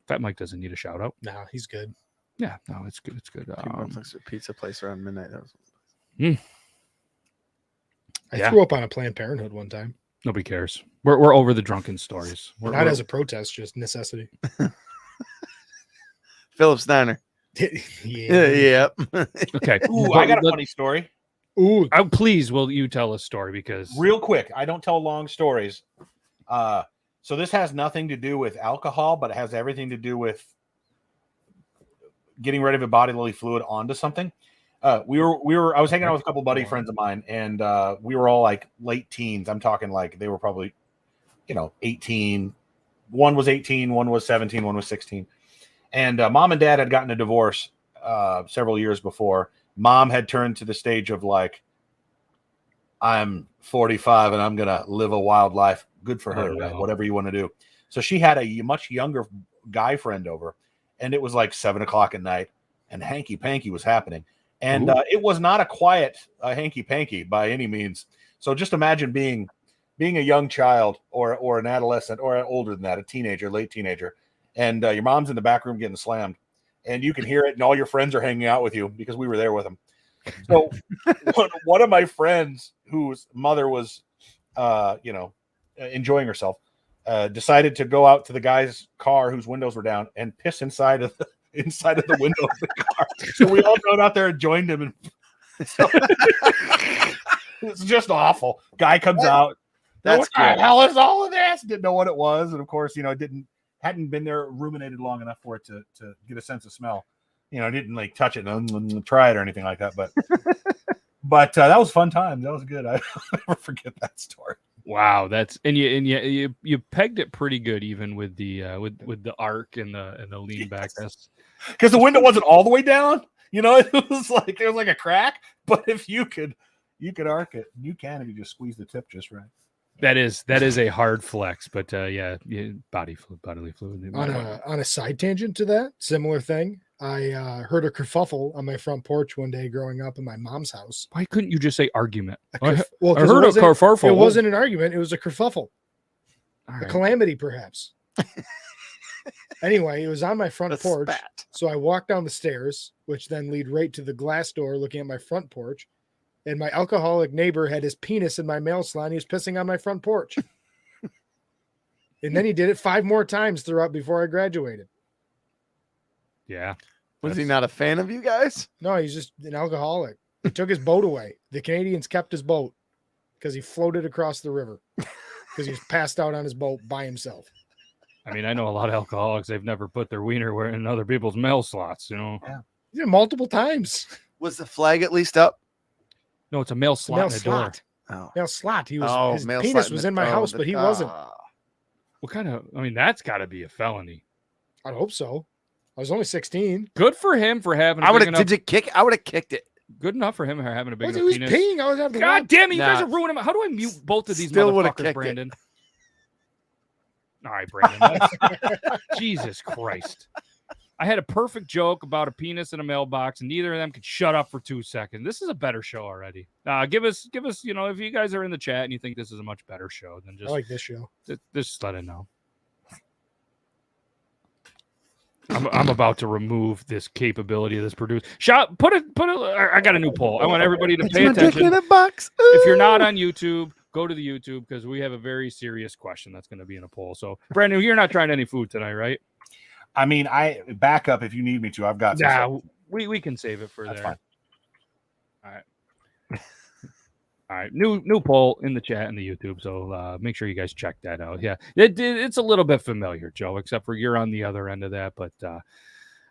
Fat Mike doesn't need a shout out. Nah, he's good. Yeah, no, it's good. It's good. Pizza place around midnight. That was. I threw up on a Planned Parenthood one time. Nobody cares. We're over the drunken stories. We're not as a protest, just necessity. Philip Steiner. Yeah. Okay. Ooh, I got a funny story. Ooh, please, will you tell a story? Because real quick, I don't tell long stories. So this has nothing to do with alcohol, but it has everything to do with getting rid of a bodily fluid onto something. I was hanging out with a couple buddy friends of mine, and we were all like late teens. I'm talking like they were probably, 18. One was 18, one was 17, one was 16. And mom and dad had gotten a divorce several years before. Mom had turned to the stage of like, I'm 45 and I'm going to live a wild life. Good for her, right? Whatever you want to do. So she had a much younger guy friend over, and it was like 7:00 at night, and hanky panky was happening. And it was not a quiet hanky panky by any means. So just imagine being a young child or an adolescent or older than that, a teenager, late teenager, and your mom's in the back room getting slammed, and you can hear it, and all your friends are hanging out with you because we were there with them. So one of my friends whose mother was, enjoying herself, decided to go out to the guy's car whose windows were down and piss inside of the window of the car. So we all got out there and joined him, and so, it's just awful. Guy comes out. What the hell is all of this? Didn't know what it was, and of course, hadn't been there ruminated long enough for it to get a sense of smell. Didn't like touch it and try it or anything like that. But that was fun time. That was good. I'll never forget that story. Wow, you pegged it pretty good, even with the with the arc and the lean back. That's because the window wasn't all the way down. It was like there was like a crack. But if you could arc it. You can if you just squeeze the tip just right. That is a hard flex, but bodily fluid. On a side tangent to that, similar thing. I heard a kerfuffle on my front porch one day growing up in my mom's house. Why couldn't you just say argument? Well, I heard a kerfuffle. It wasn't an argument. It was a kerfuffle. All A right. calamity, perhaps. Anyway, it was on my front porch. Spat. So I walked down the stairs, which then lead right to the glass door looking at my front porch. And my alcoholic neighbor had his penis in my mail slot. And he was pissing on my front porch. And then he did it 5 more times throughout before I graduated. Yeah. Was he not a fan of you guys? No, he's just an alcoholic. He took his boat away. The Canadians kept his boat because he floated across the river because he was passed out on his boat by himself. I mean, I know a lot of alcoholics. They've never put their wiener in other people's mail slots, you know. Yeah, multiple times. Was the flag at least up? No, it's a mail slot Mail in the slot. door. Mail slot. He was. Oh, his mail penis slot was the- in my house, the- but he wasn't. What kind of? I mean, that's got to be a felony. I'd hope so. I was only 16. Good for him for having. I would big have. enough, Did you kick? I would have kicked it. Good enough for him for having a big He enough was penis. peeing. I was having to God damn it! You guys Nah. are ruining him. How do I mute both of these Still would've motherfuckers, kicked it. Brandon? All right, Brandon. that's- Jesus Christ! I had a perfect joke about a penis in a mailbox, and neither of them could shut up for 2 seconds. This is a better show already. Give us. You know, if you guys are in the chat and you think this is a much better show, then I like this show. just let it know. I'm about to remove this capability of this producer. Put it. I got a new poll. I want everybody to pay My dick attention. in a box. If you're not on YouTube, go to the YouTube because we have a very serious question that's going to be in a poll. So, Brandon, you're not trying any food tonight, right? I mean, I back up if you need me to. I've got some Nah, stuff. we can save it for That's there. fine. All right. All right. New poll in the chat and the YouTube. So make sure you guys check that out. Yeah, it's a little bit familiar, Joe, except for you're on the other end of that. But all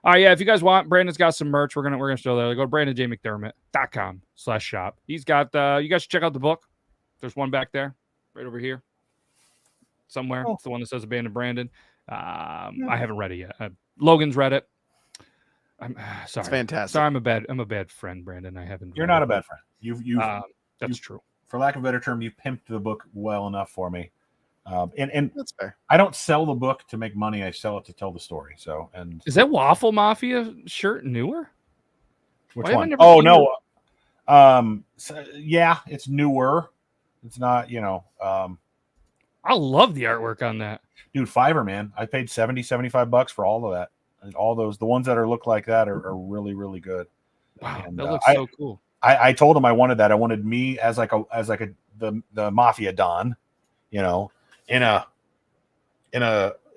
right, yeah. If you guys want, Brandon's got some merch. We're gonna show that. Go to BrandonJMcDermott.com/shop. He's got. You guys should check out the book. There's one back there, right over here, somewhere. Oh. It's the one that says Abandoned Brandon. I haven't read it yet. Logan's read it. I'm sorry. It's fantastic. Sorry, I'm a bad friend, Brandon. I haven't. You're read not it. a bad friend. You've That's true. for lack of a better term, you pimped the book well enough for me. And That's fair. I don't sell the book to make money. I sell it to tell the story. So, and Is that Waffle Mafia shirt newer? which Why have I one? never Oh seen no. Yeah, it's newer. It's not, I love the artwork on that. dude, Fiverr, man. I paid $75 for all of that. And all those, the ones that are like that are really, really good. Wow, And, that looks so cool. I told him I wanted that. I wanted me as the mafia don, in a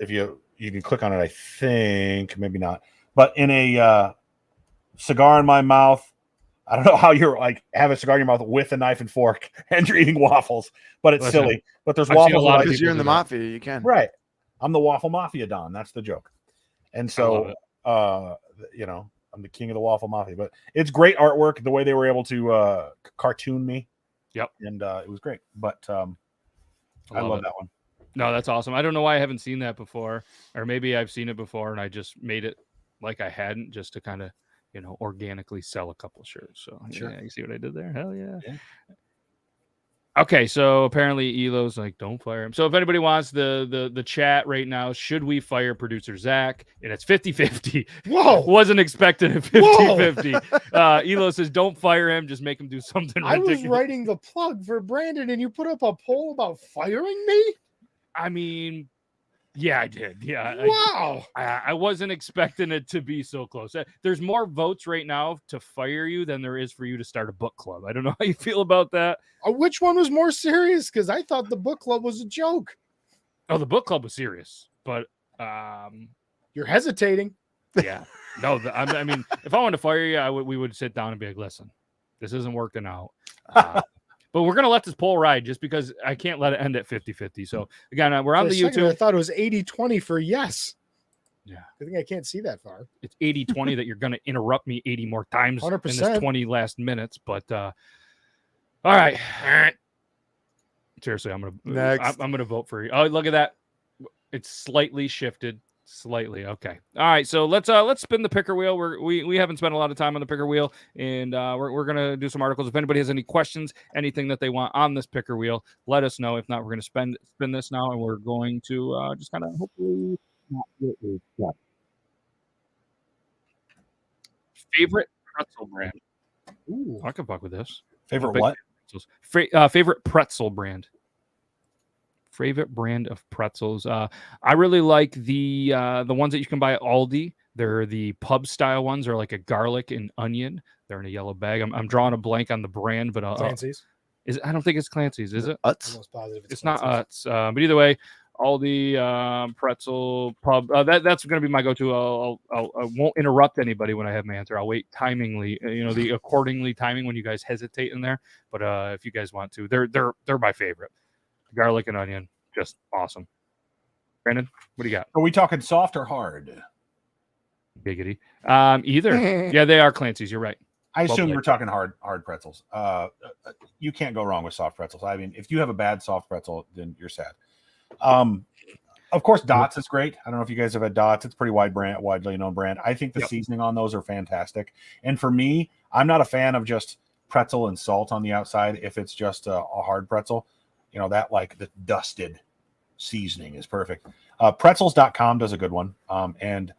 if you can click on it, I think maybe not, but in a cigar in my mouth. I don't know how you're have a cigar in your mouth with a knife and fork and you're eating waffles, but it's Listen, silly. But there's I've seen a waffles. lot of Because people you're in do the that. mafia, you can. Right. I'm the waffle mafia don. That's the joke. And so, I'm the king of the waffle mafia. But it's great artwork. The way they were able to cartoon me. Yep. And it was great. But I love that one. No, that's awesome. I don't know why I haven't seen that before, or maybe I've seen it before and I just made it like I hadn't, just to kind of, organically sell a couple shirts. So Sure. yeah, you see what I did there? Hell yeah. Yeah. Okay, so apparently Elo's like, don't fire him. So if anybody wants the chat right now, should we fire producer Zach? And it's 50-50. Whoa. Wasn't expecting a 50-50. Elo says, don't fire him, just make him do something I ridiculous. was writing the plug for Brandon, and you put up a poll about firing me? I mean, yeah, I did. Yeah. Wow. I wasn't expecting it to be so close. There's more votes right now to fire you than there is for you to start a book club. I don't know how you feel about that. Which one was more serious? Because I thought the book club was a joke. Oh, the book club was serious, but You're hesitating. yeah, no. I mean, if I wanted to fire you, we would sit down and be like, listen, this isn't working out. But we're going to let this poll ride just because I can't let it end at 50-50. So again, we're on For a the second, YouTube. I thought it was 80-20 for yes. Yeah. I think I can't see that far. It's 80-20 that you're going to interrupt me 80 more times in 100%. this 20 last minutes. But all right. Seriously, I'm going to vote for you. Oh, look at that. It's slightly shifted. Slightly. Okay. All right. So let's spin the picker wheel. We haven't spent a lot of time on the picker wheel, and we're gonna do some articles. If anybody has any questions, anything that they want on this picker wheel, let us know. If not, we're gonna spin this now, and we're going to just kind of hopefully not get a step. Favorite pretzel brand. Ooh. I can fuck with this. Favorite Big what? pretzels. Favorite pretzel brand. Favorite brand of pretzels. I really like the ones that you can buy at Aldi. They're the pub style ones. They're like a garlic and onion. They're in a yellow bag. I'm drawing a blank on the brand, but Clancy's. I don't think it's Clancy's. Is it? Utz. Almost positive It's not Clancy's. Utz. But either way, Aldi pretzel pub. That's going to be my go-to. I won't interrupt anybody when I have my answer. I'll wait timingly. The accordingly timing when you guys hesitate in there. But if you guys want to, they're my favorite. Garlic and onion, just awesome. Brandon, what do you got? Are we talking soft or hard? Giggity. Either. Yeah, they are Clancy's. You're right. I assume Both we're talking hard pretzels. You can't go wrong with soft pretzels. I mean, if you have a bad soft pretzel, then you're sad. Of course, Dots is great. I don't know if you guys have had Dots. It's a pretty widely known brand. I think the seasoning on those are fantastic. And for me, I'm not a fan of just pretzel and salt on the outside. If it's just a hard pretzel, that like the dusted seasoning is perfect. Pretzels.com does a good one. And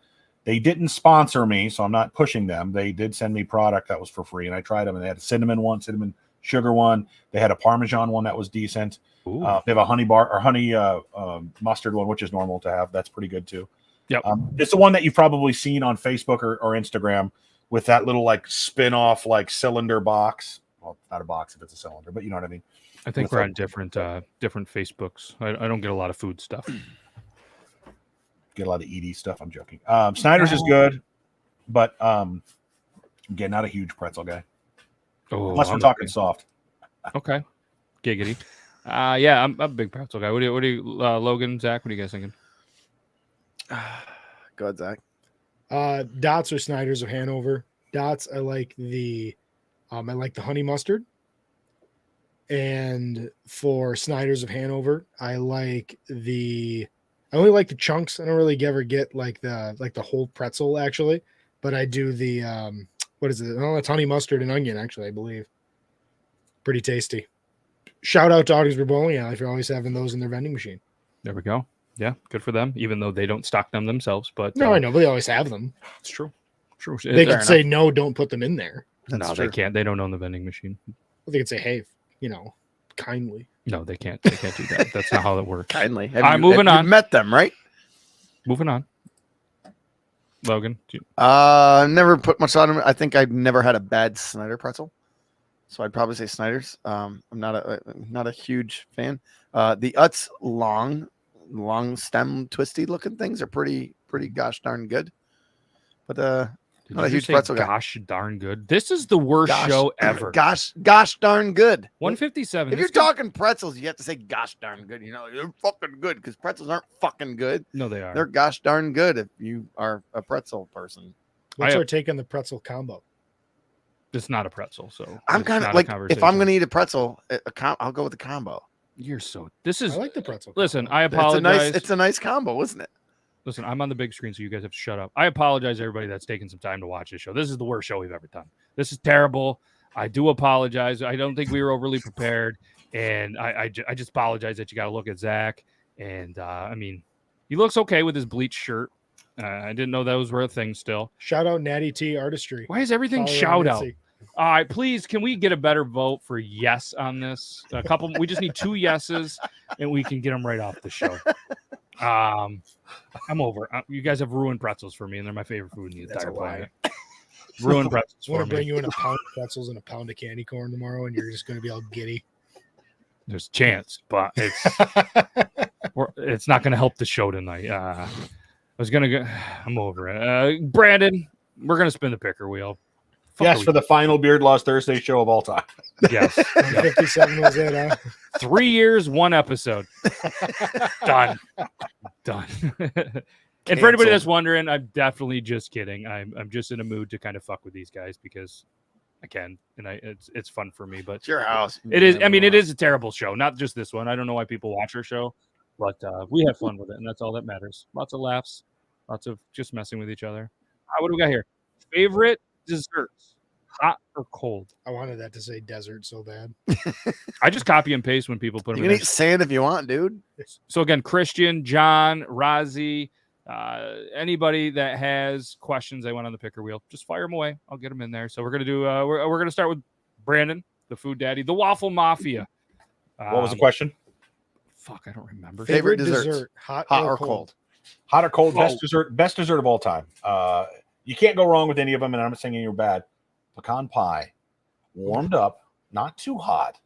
they didn't sponsor me, so I'm not pushing them. They did send me product that was for free, and I tried them. And they had a cinnamon sugar one. They had a Parmesan one that was decent. They have a honey mustard one, which is normal to have. That's pretty good too. Yep. It's the one that you've probably seen on Facebook or Instagram with that little like spin-off like cylinder box. Well, not a box if it's a cylinder, but you know what I mean. I think we're on different Facebooks. I don't get a lot of food stuff. Get a lot of ED stuff. I'm joking. Snyder's is good, but again, not a huge pretzel guy. Unless we're talking soft. Okay. Giggity. Yeah, I'm a big pretzel guy. What do you Logan, Zach, what are you guys thinking? Go ahead, Zach. Dots or Snyder's of Hanover. Dots, I like the honey mustard. And for Snyder's of Hanover, I only like the chunks. I don't really ever get like the whole pretzel actually, but I do the what is it? Oh, it's honey mustard and onion actually, I believe. Pretty tasty. Shout out to Augsburg Bowling Alley for always having those in their vending machine. There we go. Yeah, good for them. Even though they don't stock them themselves, but no, I know, but they always have them. It's true. True. They could say no, don't put them in there. No, they can't. They don't own the vending machine. Well, they could say, hey, kindly. No, they can't. They can't do that. That's not how that works. Kindly. Moving on. You met them, right? Moving on. Logan. Never put much on them. I think I've never had a bad Snyder pretzel, so I'd probably say Snyder's. I'm not a huge fan. The Utz long stem twisty looking things are pretty gosh darn good, but not a huge pretzel guy. Gosh darn good. This is the worst show ever. Gosh darn good. 157. If you're talking pretzels, you have to say gosh darn good. They're fucking good because pretzels aren't fucking good. No, they are. They're gosh darn good if you are a pretzel person. What's our take on the pretzel combo? It's not a pretzel, so I'm kind of like, if I'm going to eat a pretzel, I'll go with the combo. You're so. This is. I like the pretzel. Listen, I apologize. It's a nice combo, isn't it? Listen, I'm on the big screen, so you guys have to shut up. I apologize, everybody that's taking some time to watch this show. This is the worst show we've ever done. This is terrible. I do apologize. I don't think we were overly prepared, and I just apologize that you got to look at Zach. And I mean, he looks okay with his bleached shirt. I didn't know those were a thing still. Shout out Natty T Artistry. Why is everything shout out? All right, please, can we get a better vote for yes on this? We just need 2 yeses, and we can get them right off the show. I'm over. You guys have ruined pretzels for me, and they're my favorite food in the entire planet. Ruined pretzels. I want to bring you in a pound of pretzels and a pound of candy corn tomorrow, and you're just going to be all giddy. There's a chance, but it's not going to help the show tonight. I'm over it. Brandon, we're going to spin the picker wheel. Yes, for the final Beard Laws Thursday show of all time. Yes. 57 was it, huh? 3 years, 1 episode. Done. And for anybody that's wondering, I'm definitely just kidding. I'm just in a mood to kind of fuck with these guys because I can, and it's fun for me. But it's your house. It is. I mean, it is a terrible show. Not just this one. I don't know why people watch our show, but we have fun with it, and that's all that matters. Lots of laughs, lots of just messing with each other. What do we got here? Favorite desserts, hot or cold? I wanted that to say desert so bad. I just copy and paste when people put them You can eat sand if you want, dude. So again, Christian, John, Razi, Anybody that has questions they want on the picker wheel, just fire them away. I'll get them in there. So we're gonna do. We're gonna start with Brandon, the food daddy, the Waffle Mafia. What was the question? Fuck, I don't remember. Favorite dessert, desserts? hot Hot or cold? Hot or cold? Oh. Best dessert of all time. You can't go wrong with any of them, and I'm not saying you're bad. Pecan pie, warmed up, not too hot,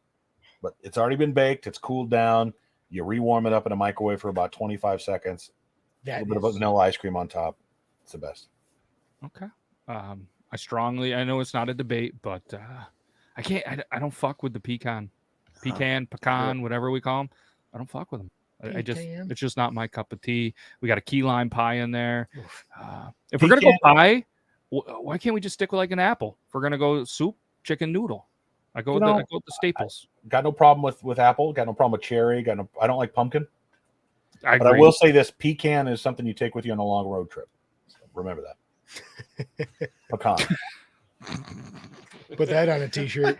but it's already been baked. It's cooled down. You rewarm it up in a microwave for about 25 seconds. A little bit of vanilla ice cream on top. It's the best. Okay. I know it's not a debate, but I can't. I don't fuck with the pecan, whatever we call them. I don't fuck with them. It's just not my cup of tea. We got a key lime pie in there. If we're gonna go pie, why can't we just stick with like an apple? If we're gonna go soup, chicken noodle, I go with the staples. Got no problem with apple. Got no problem with cherry. I don't like pumpkin. But I will say this: pecan is something you take with you on a long road trip. So remember that. Pecan. Put that on a t-shirt.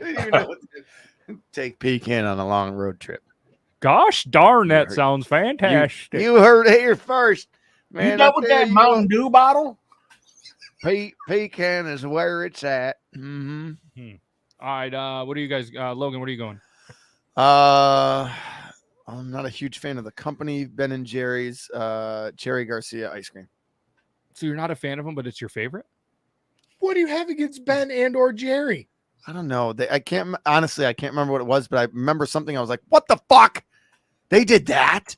Take pecan on a long road trip. Gosh darn, that sounds fantastic. You heard it here first, man. You done with that Mountain Dew bottle? Pecan is where it's at. Mm-hmm. All right, what are you guys, Logan? What are you going? I'm not a huge fan of the company Ben and Jerry's Cherry Garcia ice cream. So you're not a fan of them, but it's your favorite? What do you have against Ben and or Jerry? I don't know. I can't remember what it was, but I remember something. I was like, "What the fuck? They did that?"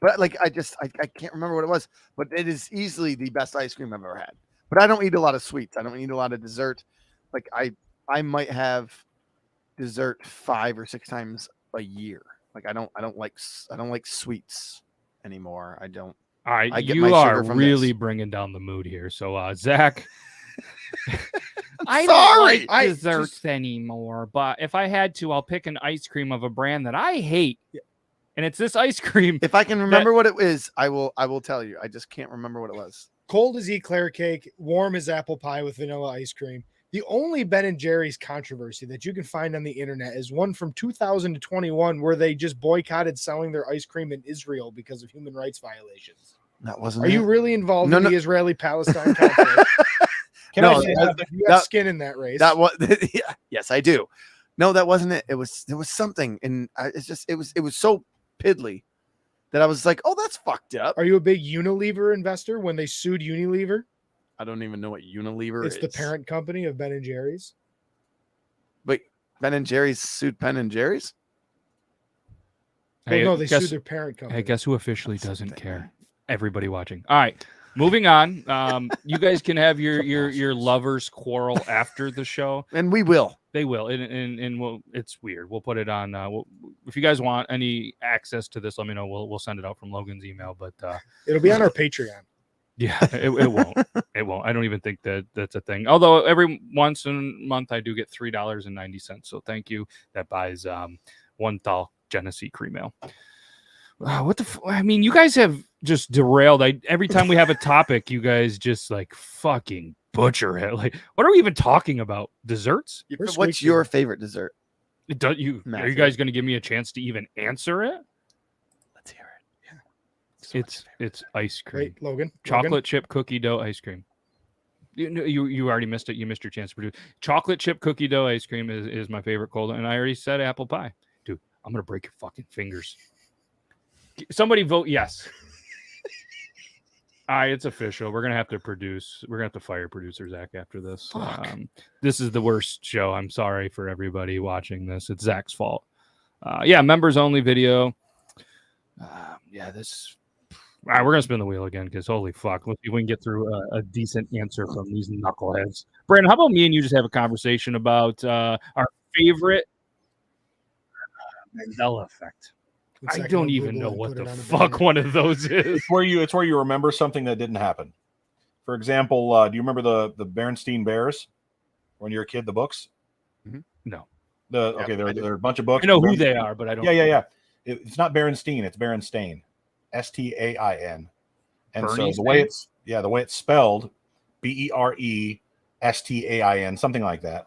But like, I can't remember what it was. But it is easily the best ice cream I've ever had. But I don't eat a lot of sweets. I don't eat a lot of dessert. Like I might have dessert 5 or 6 times a year. Like I don't like sweets anymore. I don't. All right, I get you my are sugar from really this. bringing down the mood here. So, Zach, I sorry. don't like desserts anymore. But if I had to, I'll pick an ice cream of a brand that I hate, and it's this ice cream. If I can remember what it is, I will tell you. I just can't remember what it was. Cold as eclair cake, warm as apple pie with vanilla ice cream. The only Ben and Jerry's controversy that you can find on the internet is one from 2021 where they just boycotted selling their ice cream in Israel because of human rights violations. That wasn't. Are you really involved in the Israeli-Palestine conflict? You have skin in that race. That was. Yes, I do. No, that wasn't it. There was something, and it was so piddly that I was like, oh, that's fucked up. Are you a big Unilever investor when they sued Unilever? I don't even know what Unilever is. It's the parent company of Ben and Jerry's. Wait, Ben and Jerry's sued Ben and Jerry's? Well, no, they sued their parent company. Hey, guess who officially doesn't care? Everybody watching. All right, moving on. You guys can have your lovers quarrel after the show, and we will. They will, and we'll, it's weird. We'll put it on. If you guys want any access to this, let me know. We'll send it out from Logan's email, but it'll be on our Patreon. Yeah, it won't. It won't. I don't even think that's a thing. Although every once in a month I do get $3.90. So thank you. That buys one tall Genesee cream ale. I mean, you guys have just derailed. Every time we have a topic, you guys just like fucking butcher it. Like, what are we even talking about? Desserts? What's your favorite dessert? Are you guys going to give me a chance to even answer it? Let's hear it. It's ice cream. Great, Logan. Chocolate chip cookie dough ice cream. You already missed it. You missed your chance to produce. Chocolate chip cookie dough ice cream is my favorite cold, and I already said apple pie. Dude, I'm gonna break your fucking fingers. Somebody vote yes. All right, it's official. We're gonna have to produce. We're gonna have to fire producer Zach after this. This is the worst show. I'm sorry for everybody watching this. It's Zach's fault. Members only video. This. All right, we're gonna spin the wheel again because holy fuck, let's see if we can get through a decent answer from these knuckleheads. Brandon, how about me and you just have a conversation about our favorite Mandela effect? I don't even know what the fuck one of those is. It's where you remember something that didn't happen. For example, do you remember the Berenstain Bears when you were a kid? The books? Mm-hmm. No. There are a bunch of books. I know who they are, but I don't. Yeah. It's not Berenstain. It's Berenstain. Stainn. And Bernie so the way it's spelled, Berestain, something like that.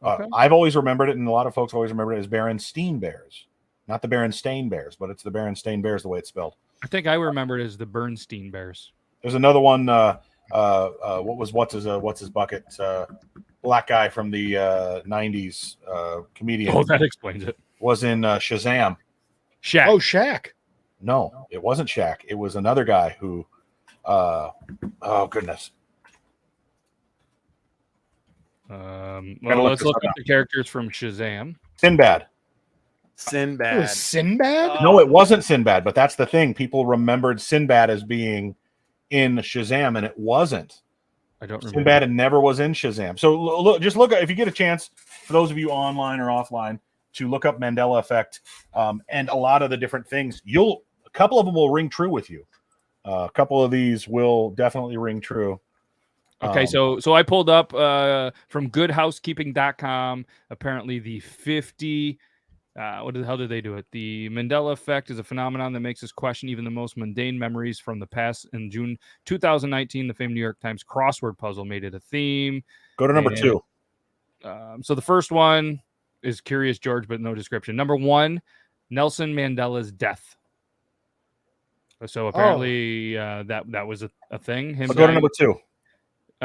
Okay. I've always remembered it, and a lot of folks always remember it as Berenstain Bears, not the Berenstain Bears, but it's the Berenstain Bears the way it's spelled. I think I remember it as the Bernstein Bears. There's another one. What's his bucket? Black guy from the 90s comedian. Oh, that explains it. Was in Shazam. Shaq. Oh, Shaq. No, it wasn't Shaq. It was another guy who. Oh goodness. Well, look let's this look up up the characters from Shazam. Sinbad. It was Sinbad. No, it wasn't Sinbad, but that's the thing. People remembered Sinbad as being in Shazam, and it wasn't. I don't remember. Sinbad never was in Shazam. So look, just look if you get a chance, for those of you online or offline, to look up Mandela Effect and a lot of the different things. A couple of them will ring true with you. A couple of these will definitely ring true. Okay, so I pulled up from goodhousekeeping.com. Apparently, the 50. What the hell did they do it? The Mandela effect is a phenomenon that makes us question even the most mundane memories from the past. In June 2019, the famed New York Times crossword puzzle made it a theme. Go to number 2. So the first one is Curious George, but no description. Number 1, Nelson Mandela's death. So apparently that was a thing. Him Go to number 2.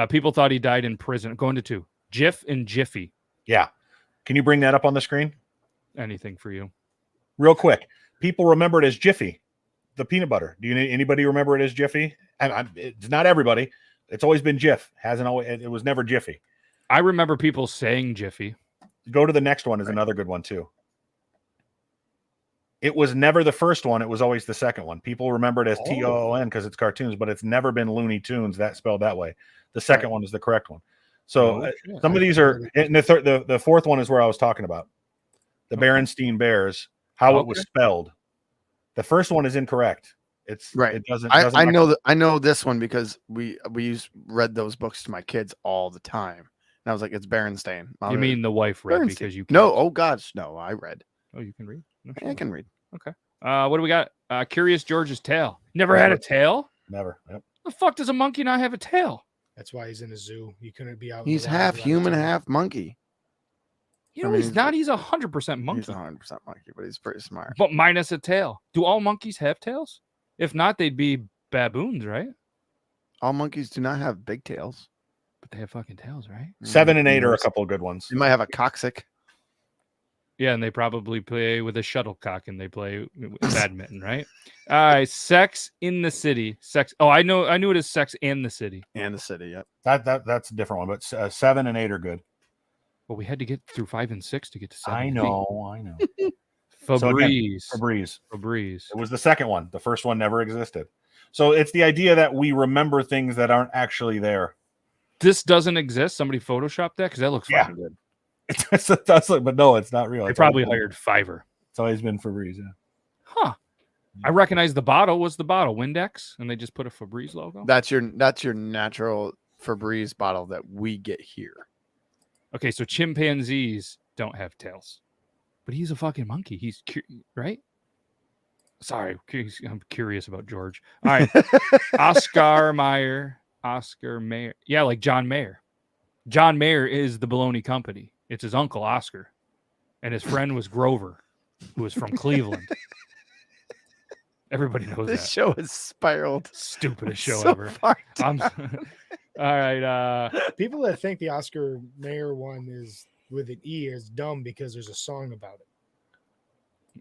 People thought he died in prison. Going to 2. Jif and Jiffy. Yeah. Can you bring that up on the screen? Anything for you. Real quick. People remember it as Jiffy, the peanut butter. Do anybody remember it as Jiffy? It's not everybody. It's always been Jif. It was never Jiffy. I remember people saying Jiffy. Go to the next one is another good one too. It was never the first one. It was always the second one. People remember it as TOON because it's cartoons, but it's never been Looney Tunes that spelled that way. The second one is the correct one. So some of these are, and the fourth one is where I was talking about. The Berenstein Bears, how it was spelled. The first one is incorrect. It's right. It doesn't. I know that. I know this one because we read those books to my kids all the time, and I was like, "It's Berenstain." You mean the wife read because you can't. No? Oh gosh, no! I read. Oh, you can read. No, I can read. Okay. What do we got? Curious George's tail. Never had a tail. Never. Yep. The fuck does a monkey not have a tail? That's why he's in a zoo. He couldn't be out. He's half human, half monkey. You know, he's not. He's 100% monkey. He's 100% monkey, but he's pretty smart. But minus a tail. Do all monkeys have tails? If not, they'd be baboons, right? All monkeys do not have big tails, but they have fucking tails, right? 7 and 8 are a couple of good ones. You might have a coccyx. Yeah, and they probably play with a shuttlecock and they play badminton, right? All right, Sex in the City. Sex. Oh, I knew it as Sex and the City. And the City, yep. That's a different one, but 7 and 8 are good. Well, we had to get through 5 and 6 to get to 7. I know. Febreze. Febreze. It was the second one. The first one never existed. So it's the idea that we remember things that aren't actually there. This doesn't exist. Somebody photoshopped that because that looks fucking good. But no, it's not real. They probably hired Fiverr. It's always been Febreze. Yeah. Huh. I recognize the bottle. What's the bottle? Windex, and they just put a Febreze logo. That's your natural Febreze bottle that we get here. Okay, so chimpanzees don't have tails, but he's a fucking monkey. He's right. Sorry, I'm curious about George. All right, Oscar Mayer. Yeah, like John Mayer. John Mayer is the Bologna Company. It's his uncle Oscar, and his friend was Grover, who was from Cleveland. Everybody knows this that. show has spiraled. Stupidest show so ever. All right. People that think the Oscar Mayer one is with an E is dumb because there's a song about it.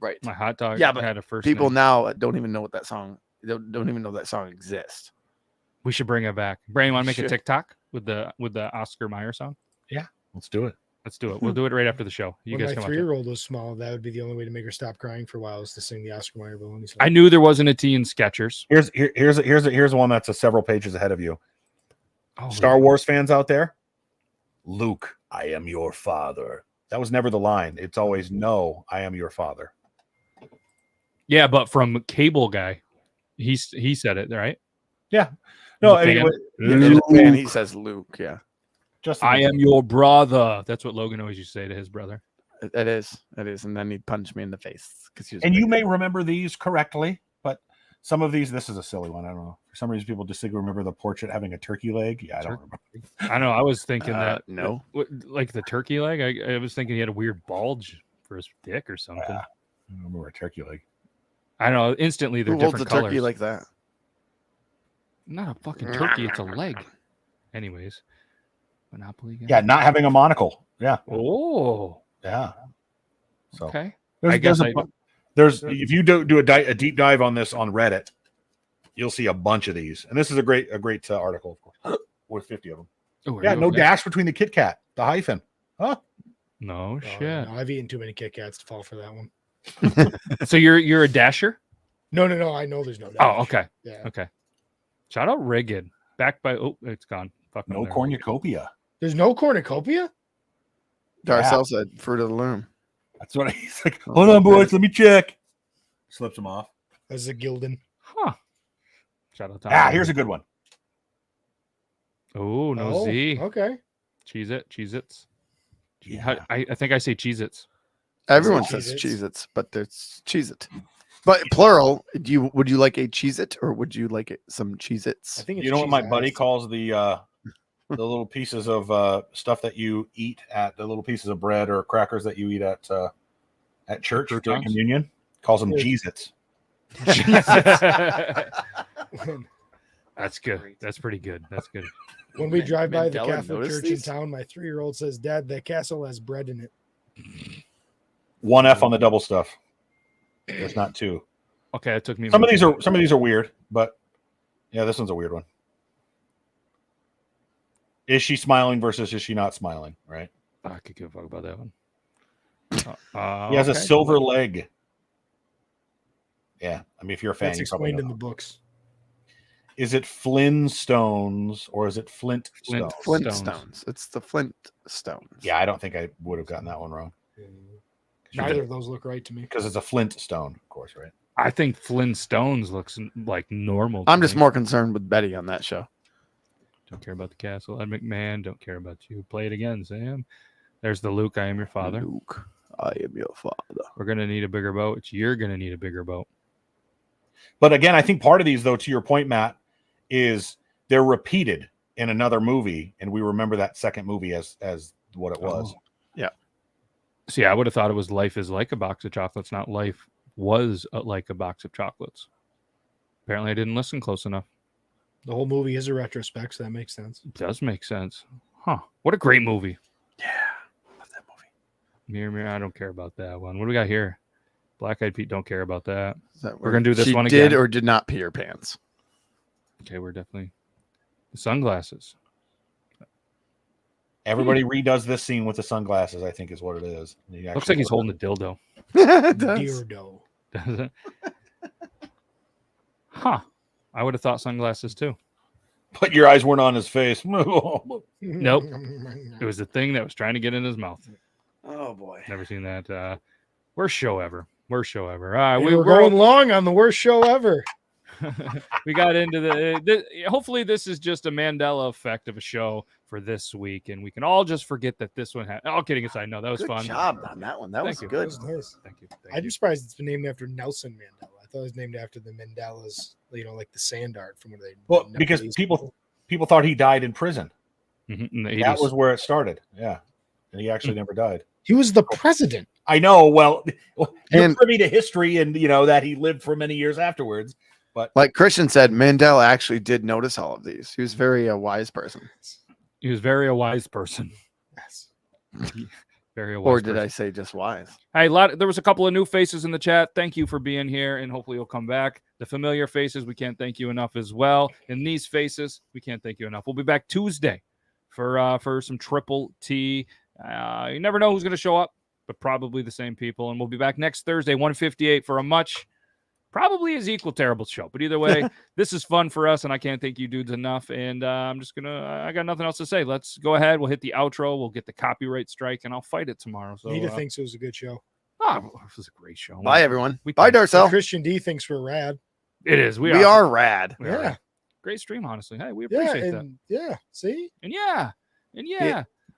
Right. My hot dog. Yeah, but had a first people name. now don't even know what that song. Don't even know that song exists. We should bring it back. Brandon, want to make a TikTok with the Oscar Mayer song? Yeah, let's do it. Let's do it. We'll do it right after the show. You when guys my come 3-year-old was small, that would be the only way to make her stop crying for a while is to sing the Oscar Mayer Bologna song. I knew there wasn't a T in Skechers. Here's one that's several pages ahead of you. Oh, Star Wars fans out there, Luke, I am your father. That was never the line. It's always no, I am your father. Yeah, but from Cable Guy, he said it, right? Yeah. No, I mean, and he says Luke. Yeah. I am your brother. That's what Logan always used to say to his brother. It is, and then he'd punch me in the face because he was. And you may remember these correctly, but some of these, this is a silly one. I don't know. For some reason, people distinctly remember the portrait having a turkey leg. Yeah, I don't remember. I know. I was thinking that no, like the turkey leg. I was thinking he had a weird bulge for his dick or something. I don't remember a turkey leg. I don't know. Instantly, they're who holds different a turkey colors. like that? Not a fucking turkey. It's a leg. Anyways, Monopoly. Game. Yeah, not having a monocle. Yeah. Oh. Yeah. So Okay. there's if you do a deep dive on this on Reddit, you'll see a bunch of these, and this is a great article, of course, with 50 of them. Oh, Yeah, no dash between the Kit Kat, the hyphen. Huh? No Oh, shit. no, I've eaten too many Kit Kats to fall for that one. So you're a dasher? No. I know there's no dash. Oh, okay. Yeah. Okay. Shout out Rigged. Backed by it's gone. Fuck No cornucopia. There's no cornucopia? Darcel said Fruit of the Loom. That's what he's like. Hold on, boys. Let me check. Slips him off. That's a Gildan. Huh. Shout out Tom. Here's a good one. Oh, no Z. Okay. Cheez-Its. Yeah. I think I say Cheez-Its. Everyone says Cheez-Its, but there's Cheez-It. But plural, would you like a Cheez-It or would you like some Cheez-Its? I think it's you know what my buddy Cheez-Its. calls the little pieces of stuff that you eat at the little pieces of bread or crackers that you eat at church during communion? Calls them Cheez-Its. That's good. That's pretty good. That's good. When we drive by the Mandela Catholic noticed church these? in town, my 3-year-old says, "Dad, that castle has bread in it." 1 F on the double stuff. There's not 2. Okay, it took me. Some of these are weird, but yeah, this one's a weird one. Is she smiling versus is she not smiling? Right. I could give a fuck about that one. He has a silver leg. Yeah, I mean, if you're a fan, That's you probably explained know. in the books. Is it Flintstones or is it Flint Stones? Flintstones. It's the Flintstones. Yeah, I don't think I would have gotten that one wrong Neither of those look right to me. because it's a Flint stone, of course, right? I think Flintstones looks like normal. I'm just more concerned with Betty on that show. Don't care about the castle. Ed McMahon. Don't care about you. Play it again, Sam. There's the Luke. I am your father. Luke, I am your father. We're gonna need a bigger boat. You're gonna need a bigger boat. But again, I think part of these, though, to your point, Matt, is they're repeated in another movie, and we remember that second movie as what it was. Oh. Yeah. See, I would have thought it was Life is Like a Box of Chocolates, not Life was like a box of chocolates. Apparently, I didn't listen close enough. The whole movie is a retrospect, so that makes sense. It does make sense. Huh. What a great movie. Yeah. Love that movie. Mirror, Mirror, I don't care about that one. What do we got here? Black Eyed Pete, don't care about that. We're We're gonna do this she one did again. or did not pee her pants. Okay, we're definitely the sunglasses. Everybody redoes this scene with the sunglasses, I think is what it is. Looks like he's holding a dildo. It does. Beardo. Does it? Huh. I would have thought sunglasses too. But your eyes weren't on his face. Nope. It was the thing that was trying to get in his mouth. Oh boy. Never seen that. Worst show ever. Worst show ever. All right, We were going long on the worst show ever. we got into the hopefully this is just a Mandela effect of a show for this week, and we can all just forget that this one had. All kidding aside, no, that was Good fun. job on that one. That Thank was you. good. That was nice. Thank you. I'm surprised it's been named after Nelson Mandela. I thought it was named after the Mandelas, like the sand art from where they. Well, because people thought he died in prison. In the 80s. That was where it started. Yeah, and he actually never died. He was the president. I know. Well, you're And- privy to history, and that he lived for many years afterwards. But Like Christian said, Mandela actually did notice all of these. He was very a wise person. He was very a wise person. Yes. Very a wise Or did person. I say just wise? Hey, there was a couple of new faces in the chat. Thank you for being here, and hopefully you'll come back. The familiar faces, we can't thank you enough as well. And these faces, we can't thank you enough. We'll be back Tuesday for some Triple T. You never know who's going to show up, but probably the same people. And we'll be back next Thursday, 1:58, for a probably is equal terrible show. But either way, this is fun for us, and I can't thank you dudes enough. And I got nothing else to say. Let's go ahead. We'll hit the outro. We'll get the copyright strike, and I'll fight it tomorrow. So Nita thinks it was a good show. it was a great show. Bye, everyone. We Bye, thank- Darcel. Christian D thinks we're rad. It is. We are rad. We are. Yeah. Great stream, honestly. Hey, we Yeah. appreciate that. And yeah. See? And yeah.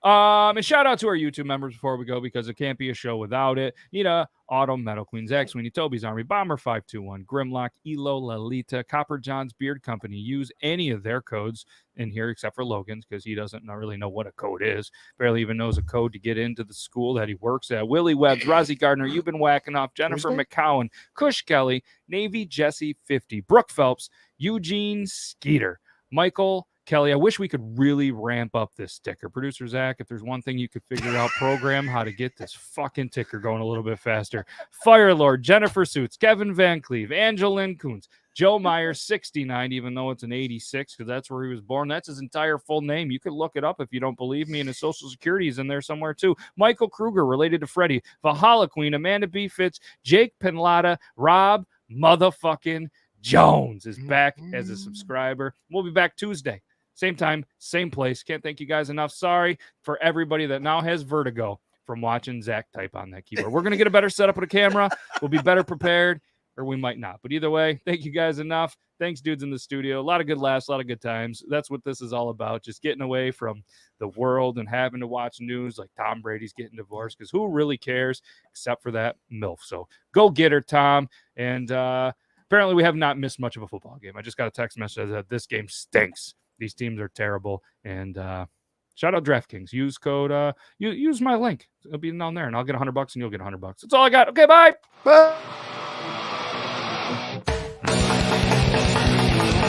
And shout out to our YouTube members before we go, because it can't be a show without it. Nita, Autumn, Metal Queen, Zach Sweeney, Toby's Army, Bomber 521, Grimlock, Elo, Lalita, Copper John's Beard Company. Use any of their codes in here except for Logan's, because he doesn't really know what a code is. Barely even knows a code to get into the school that he works at. Willie Webbs, Rozzy Gardner, You've Been Whacking Off, Jennifer McCowan, Kush Kelly, Navy Jesse 50, Brooke Phelps, Eugene Skeeter, Michael Kelly. I wish we could really ramp up this ticker. Producer Zach, if there's one thing you could figure out, program how to get this fucking ticker going a little bit faster. Firelord, Jennifer Suits, Kevin Van Cleve, Angelyn Coons, Joe Myers, 69, even though it's an 86, because that's where he was born. That's his entire full name. You can look it up if you don't believe me, and his social security is in there somewhere too. Michael Kruger, related to Freddie, Valhalla Queen, Amanda B. Fitz, Jake Penlata, Rob motherfucking Jones is back as a subscriber. We'll be back Tuesday. Same time, same place. Can't thank you guys enough. Sorry for everybody that now has vertigo from watching Zach type on that keyboard. We're going to get a better setup with a camera. We'll be better prepared, or we might not. But either way, thank you guys enough. Thanks, dudes in the studio. A lot of good laughs, a lot of good times. That's what this is all about, just getting away from the world and having to watch news like Tom Brady's getting divorced, because who really cares except for that MILF? So go get her, Tom. And apparently we have not missed much of a football game. I just got a text message that this game stinks. These teams are terrible. And shout out DraftKings. Use code, use my link. It'll be down there, and I'll get $100 and you'll get $100. That's all I got. Okay, bye. Bye.